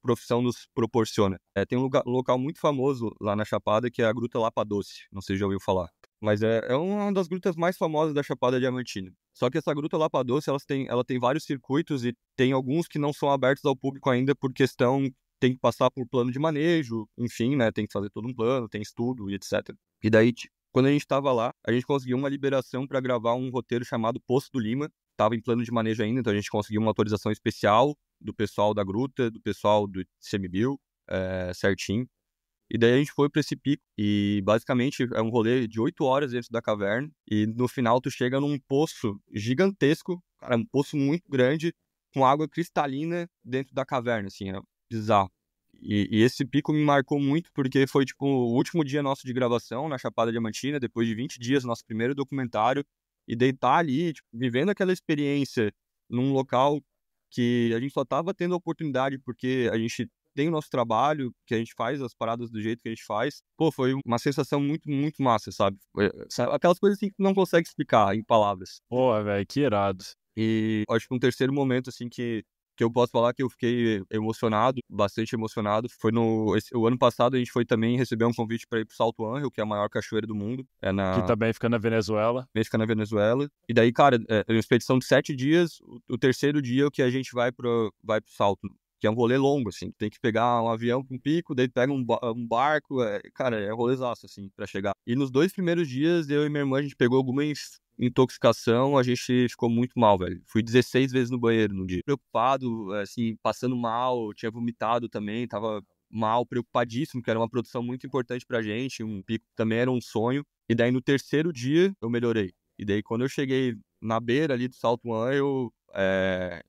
[SPEAKER 2] profissão nos proporciona. Tem um local muito famoso lá na Chapada, que é a Gruta Lapa Doce, não sei se já ouviu falar. Mas é uma das grutas mais famosas da Chapada Diamantina. Só que essa Gruta Lapa Doce, ela tem vários circuitos e tem alguns que não são abertos ao público ainda por questão, tem que passar por plano de manejo, enfim, né, tem que fazer todo um plano, tem estudo e etc. E daí, quando a gente estava lá, a gente conseguiu uma liberação para gravar um roteiro chamado Poço do Lima. Estava em plano de manejo ainda, então a gente conseguiu uma autorização especial do pessoal da gruta, do pessoal do ICMBio, certinho. E daí a gente foi pra esse pico e basicamente é um rolê de 8 horas dentro da caverna e no final tu chega num poço gigantesco, cara, um poço muito grande com água cristalina dentro da caverna, assim, é bizarro. E esse pico me marcou muito porque foi tipo o último dia nosso de gravação na Chapada Diamantina, depois de 20 dias, nosso primeiro documentário, e deitar ali, tipo, vivendo aquela experiência num local que a gente só tava tendo a oportunidade porque a gente tem o nosso trabalho, que a gente faz as paradas do jeito que a gente faz. Pô, foi uma sensação muito, muito massa, sabe? Sabe, aquelas coisas assim que tu não consegue explicar em palavras.
[SPEAKER 1] Pô, velho, que irado.
[SPEAKER 2] E acho que um terceiro momento, assim, que eu posso falar que eu fiquei emocionado, bastante emocionado, foi o ano passado a gente foi também receber um convite para ir pro Salto Ángel, que é a maior cachoeira do mundo.
[SPEAKER 1] Que também fica na Venezuela.
[SPEAKER 2] Fica na Venezuela. E daí, cara, é uma expedição de 7 dias. O terceiro dia é o que a gente vai pro Salto, que é um rolê longo, assim. Tem que pegar um avião com um pico, daí pega um barco. Cara, é um rolezaço, assim, pra chegar. E nos 2 primeiros dias, eu e minha irmã, a gente pegou alguma intoxicação, a gente ficou muito mal, velho. Fui 16 vezes no banheiro no dia. Preocupado, assim, passando mal, tinha vomitado também, tava mal, preocupadíssimo, que era uma produção muito importante pra gente, um pico também era um sonho. E daí no terceiro dia, eu melhorei. E daí quando eu cheguei na beira ali do Salto Ángel,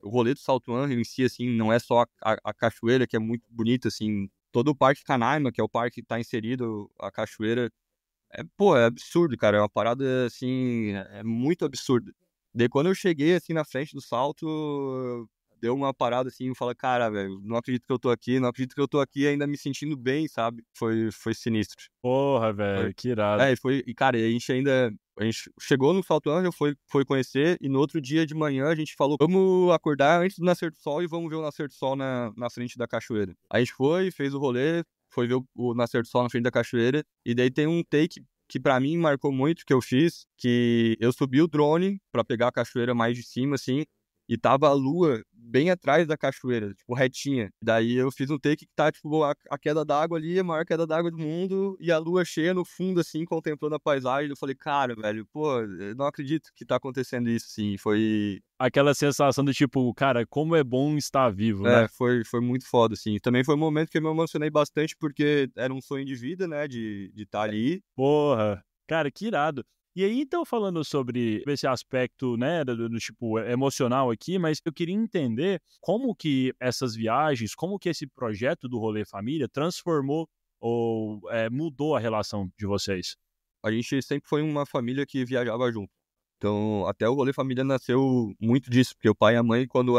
[SPEAKER 2] o rolê do Salto Ángel em si, assim, não é só a cachoeira, que é muito bonita, assim, todo o Parque Canaima, que é o parque que tá inserido a cachoeira, é absurdo, cara, é uma parada, assim, é muito absurda. Daí quando eu cheguei, assim, na frente do salto, deu uma parada, assim, eu falei, cara, velho, não acredito que eu tô aqui, não acredito que eu tô aqui ainda me sentindo bem, sabe? Foi sinistro.
[SPEAKER 1] Porra, velho, que irado.
[SPEAKER 2] E cara, a gente chegou no Salto Ángel, foi conhecer, e no outro dia de manhã a gente falou, vamos acordar antes do nascer do sol e vamos ver o nascer do sol na frente da cachoeira. A gente fez o rolê, foi ver o nascer do sol na frente da cachoeira, e daí tem um take que pra mim marcou muito, que eu fiz, que eu subi o drone pra pegar a cachoeira mais de cima, assim, e tava a lua bem atrás da cachoeira, tipo, retinha. Daí eu fiz um take que tá, tipo, a queda d'água ali, a maior queda d'água do mundo, e a lua cheia no fundo, assim, contemplando a paisagem. Eu falei, cara, velho, pô, eu não acredito que tá acontecendo isso, assim. Foi...
[SPEAKER 1] Aquela sensação do tipo, cara, como é bom estar vivo, né?
[SPEAKER 2] Foi muito foda, assim. Também foi um momento que eu me emocionei bastante, porque era um sonho de vida, né, de estar ali.
[SPEAKER 1] Porra, cara, que irado. E aí, então, falando sobre esse aspecto, né, do tipo emocional aqui, mas eu queria entender como que essas viagens, como que esse projeto do Rolê Família transformou ou mudou a relação de vocês.
[SPEAKER 2] A gente sempre foi uma família que viajava junto. Então, até o rolê família nasceu muito disso, porque o pai e a mãe, quando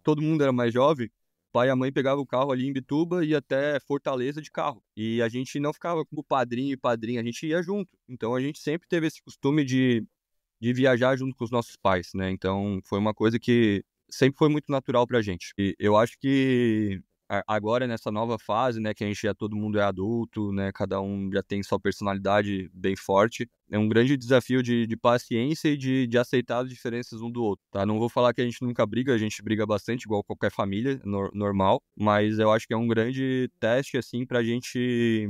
[SPEAKER 2] todo mundo era mais jovem, o pai e a mãe pegavam o carro ali em Bituba e ia até Fortaleza de carro. E a gente não ficava como padrinho e padrinha, a gente ia junto. Então, a gente sempre teve esse costume de viajar junto com os nossos pais, né? Então, foi uma coisa que sempre foi muito natural pra gente. E eu acho que agora, nessa nova fase, né, que a gente já todo mundo é adulto, né, cada um já tem sua personalidade bem forte, é um grande desafio de paciência e de aceitar as diferenças um do outro, tá? Não vou falar que a gente nunca briga, a gente briga bastante, igual qualquer família, normal, mas eu acho que é um grande teste, assim, pra gente,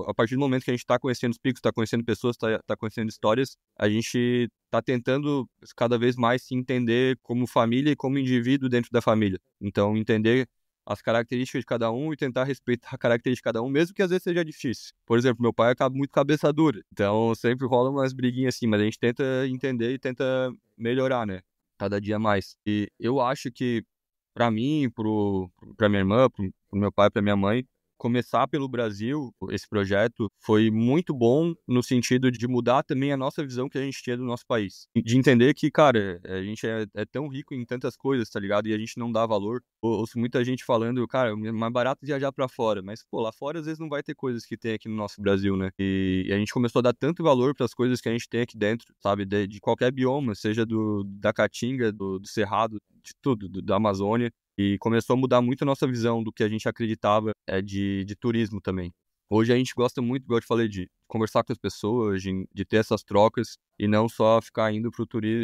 [SPEAKER 2] a partir do momento que a gente tá conhecendo os picos, tá conhecendo pessoas, tá conhecendo histórias, a gente tá tentando cada vez mais se entender como família e como indivíduo dentro da família. Então, entender as características de cada um e tentar respeitar a característica de cada um, mesmo que às vezes seja difícil. Por exemplo, meu pai é muito cabeça dura, então sempre rola umas briguinhas assim, mas a gente tenta entender e tenta melhorar, né? Cada dia mais. E eu acho que, pra mim, pra minha irmã, pro meu pai, pra minha mãe, começar pelo Brasil, esse projeto, foi muito bom no sentido de mudar também a nossa visão que a gente tinha do nosso país. De entender que, cara, a gente é tão rico em tantas coisas, tá ligado? E a gente não dá valor. Ouço muita gente falando, cara, é mais barato viajar pra fora. Mas, pô, lá fora às vezes não vai ter coisas que tem aqui no nosso Brasil, né? E a gente começou a dar tanto valor pras coisas que a gente tem aqui dentro, sabe? De qualquer bioma, seja da Caatinga, do Cerrado, de tudo, da Amazônia. E começou a mudar muito a nossa visão do que a gente acreditava de turismo também. Hoje a gente gosta muito, igual eu te falei, de conversar com as pessoas, de ter essas trocas e não só ficar indo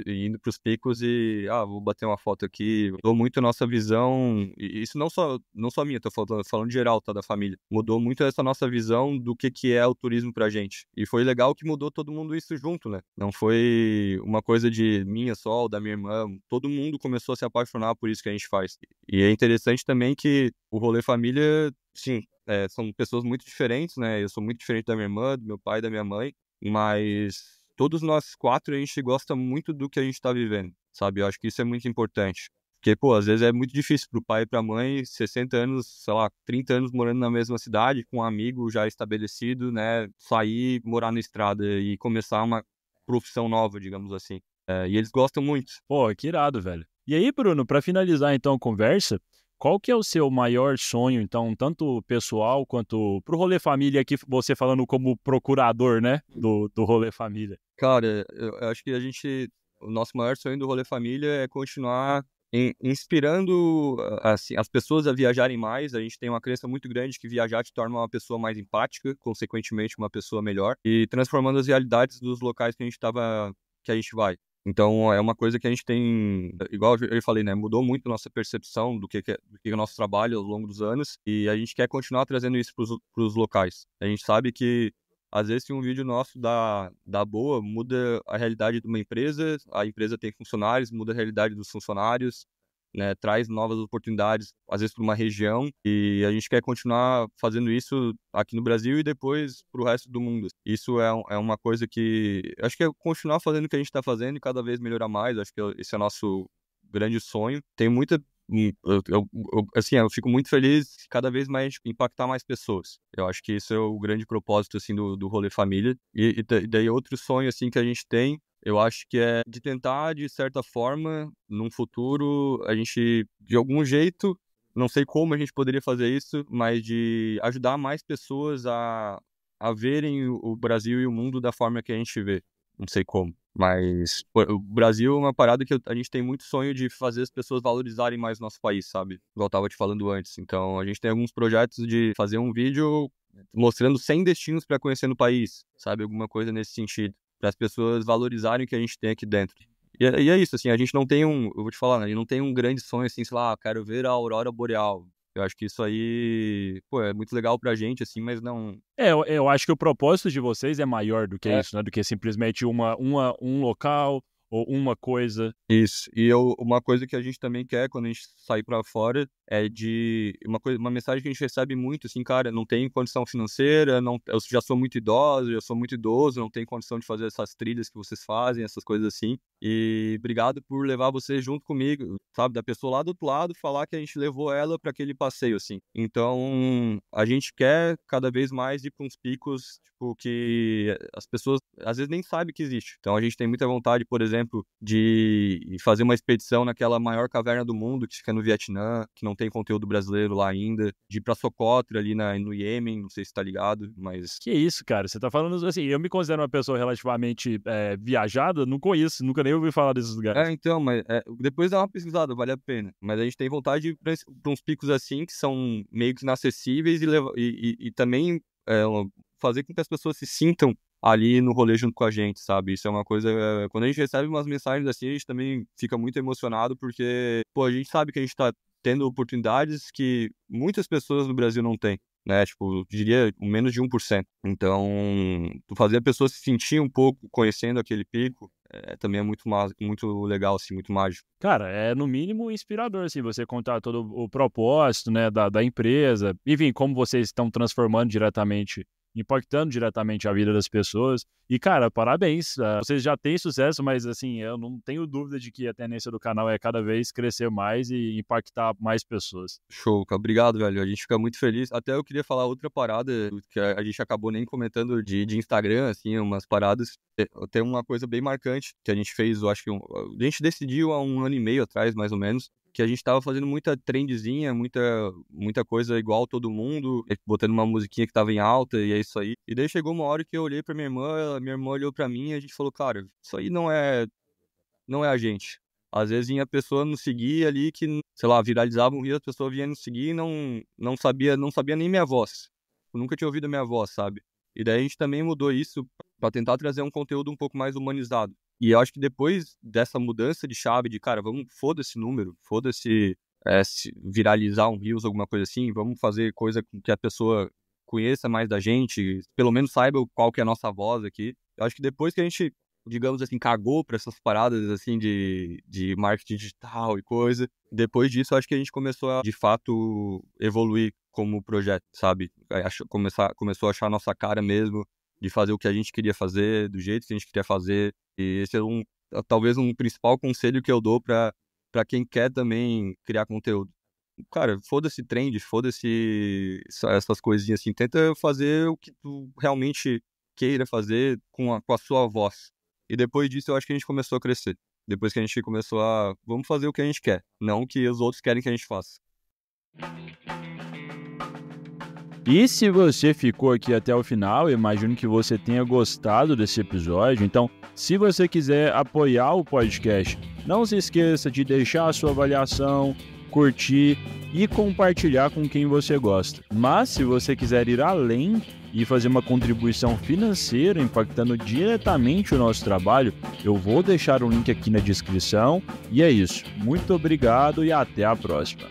[SPEAKER 2] indo pros picos e, vou bater uma foto aqui. Mudou muito a nossa visão, e isso não só minha, tô falando geral, tá, da família. Mudou muito essa nossa visão do que é o turismo pra gente. E foi legal que mudou todo mundo isso junto, né? Não foi uma coisa de minha só, ou da minha irmã. Todo mundo começou a se apaixonar por isso que a gente faz. E é interessante também que o rolê família, sim, são pessoas muito diferentes, né? Eu sou muito diferente da minha irmã, do meu pai e da minha mãe, mas todos nós quatro a gente gosta muito do que a gente tá vivendo, sabe? Eu acho que isso é muito importante. Porque, pô, às vezes é muito difícil pro pai e pra mãe, 60 anos, sei lá, 30 anos morando na mesma cidade, com um amigo já estabelecido, né? Sair, morar na estrada e começar uma profissão nova, digamos assim. E eles gostam muito.
[SPEAKER 1] Pô, que irado, velho. E aí, Bruno, para finalizar então a conversa, qual que é o seu maior sonho, então, tanto pessoal quanto pro rolê família aqui, você falando como procurador, né, do rolê família?
[SPEAKER 2] Cara, eu acho que o nosso maior sonho do rolê família é continuar inspirando assim, as pessoas a viajarem mais. A gente tem uma crença muito grande que viajar te torna uma pessoa mais empática, consequentemente uma pessoa melhor, e transformando as realidades dos locais que a gente vai. Então, é uma coisa que a gente tem, igual eu falei, né, mudou muito a nossa percepção do que é o nosso trabalho ao longo dos anos, e a gente quer continuar trazendo isso para os locais. A gente sabe que às vezes, se um vídeo nosso dá boa, muda a realidade de uma empresa, a empresa tem funcionários, muda a realidade dos funcionários, né, traz novas oportunidades, às vezes, para uma região, e a gente quer continuar fazendo isso aqui no Brasil e depois para o resto do mundo. Isso é uma coisa que acho que é continuar fazendo o que a gente está fazendo e cada vez melhorar mais. Acho que esse é o nosso grande sonho. Tem muita assim, eu fico muito feliz de cada vez mais impactar mais pessoas. Eu acho que isso é o grande propósito, assim, do rolê família. E daí outro sonho, assim, que a gente tem, eu acho que é de tentar, de certa forma, num futuro, a gente, de algum jeito, não sei como a gente poderia fazer isso, mas de ajudar mais pessoas a verem o Brasil e o mundo da forma que a gente vê. Não sei como. Mas pô, o Brasil é uma parada que a gente tem muito sonho de fazer as pessoas valorizarem mais o nosso país, sabe? Igual eu tava te falando antes. Então, a gente tem alguns projetos de fazer um vídeo mostrando 100 destinos para conhecer no país, sabe? Alguma coisa nesse sentido. Para as pessoas valorizarem o que a gente tem aqui dentro. E é isso, assim, a gente não tem eu vou te falar, né? A gente não tem um grande sonho, assim, sei lá, quero ver a aurora boreal. Eu acho que isso aí, pô, é muito legal pra gente, assim, mas não...
[SPEAKER 1] Eu acho que o propósito de vocês é maior do que
[SPEAKER 2] É,
[SPEAKER 1] isso, né? Do que simplesmente um local ou uma coisa.
[SPEAKER 2] isso. E uma coisa que a gente também quer quando a gente sair pra fora é de uma mensagem que a gente recebe muito, assim, cara, não tem condição financeira, eu já sou muito idoso, não tenho condição de fazer essas trilhas que vocês fazem, essas coisas assim. E obrigado por levar você junto comigo, sabe? Da pessoa lá do outro lado falar que a gente levou ela para aquele passeio, assim. Então, a gente quer cada vez mais ir para uns picos, tipo, que as pessoas às vezes nem sabem que existe. Então, a gente tem muita vontade, por exemplo, de fazer uma expedição naquela maior caverna do mundo, que fica no Vietnã, que não tem conteúdo brasileiro lá ainda, de ir pra Socotra, ali no Iêmen, não sei se tá ligado, mas...
[SPEAKER 1] Que isso, cara? Você tá falando assim, eu me considero uma pessoa relativamente viajada, não conheço, nunca nem ouvi falar desses lugares.
[SPEAKER 2] Então, mas depois dá uma pesquisada, vale a pena. Mas a gente tem vontade de ir pra uns picos assim, que são meio que inacessíveis e também fazer com que as pessoas se sintam ali no rolê junto com a gente, sabe? Isso é uma coisa... Quando a gente recebe umas mensagens assim, a gente também fica muito emocionado, porque, pô, a gente sabe que a gente tá tendo oportunidades que muitas pessoas no Brasil não têm, né? Tipo, eu diria menos de 1%. Então, tu fazer a pessoa se sentir um pouco conhecendo aquele pico, também é muito legal, assim, muito mágico.
[SPEAKER 1] Cara, é no mínimo inspirador, assim, você contar todo o propósito, né, da empresa, enfim, como vocês estão transformando diretamente, impactando diretamente a vida das pessoas. E, cara, parabéns, vocês já têm sucesso, mas, assim, eu não tenho dúvida de que a tendência do canal é cada vez crescer mais e impactar mais pessoas.
[SPEAKER 2] Show, cara. Obrigado, velho. A gente fica muito feliz. Até eu queria falar outra parada que a gente acabou nem comentando de Instagram, assim, umas paradas. Tem uma coisa bem marcante que a gente fez, eu acho que a gente decidiu há 1 ano e meio atrás, mais ou menos, que a gente tava fazendo muita trendzinha, muita coisa igual todo mundo, botando uma musiquinha que tava em alta, e é isso aí. E daí chegou uma hora que eu olhei pra minha irmã olhou pra mim e a gente falou, cara, isso aí não é a gente. Às vezes vinha a pessoa nos seguir ali que, sei lá, viralizava um vídeo, a pessoa vinha nos seguir e não sabia nem minha voz. Eu nunca tinha ouvido a minha voz, sabe? E daí a gente também mudou isso pra tentar trazer um conteúdo um pouco mais humanizado. E eu acho que depois dessa mudança de chave de, cara, foda-se número, foda-se se viralizar um Reels, alguma coisa assim, vamos fazer coisa que a pessoa conheça mais da gente, pelo menos saiba qual que é a nossa voz aqui. Eu acho que depois que a gente, digamos assim, cagou pra essas paradas, assim, de marketing digital e coisa, depois disso, eu acho que a gente começou a, de fato, evoluir como projeto, sabe? Começou a achar a nossa cara mesmo, de fazer o que a gente queria fazer, do jeito que a gente queria fazer. E esse é talvez um principal conselho que eu dou pra quem quer também criar conteúdo. Cara, foda-se trend, foda-se essas coisinhas assim. Tenta fazer o que tu realmente queira fazer com a sua voz. E depois disso eu acho que a gente começou a crescer. Depois que a gente começou vamos fazer o que a gente quer, não o que os outros querem que a gente faça.
[SPEAKER 1] E se você ficou aqui até o final, eu imagino que você tenha gostado desse episódio. Então, se você quiser apoiar o podcast, não se esqueça de deixar a sua avaliação, curtir e compartilhar com quem você gosta. Mas se você quiser ir além e fazer uma contribuição financeira impactando diretamente o nosso trabalho, eu vou deixar um link aqui na descrição. E é isso. Muito obrigado e até a próxima.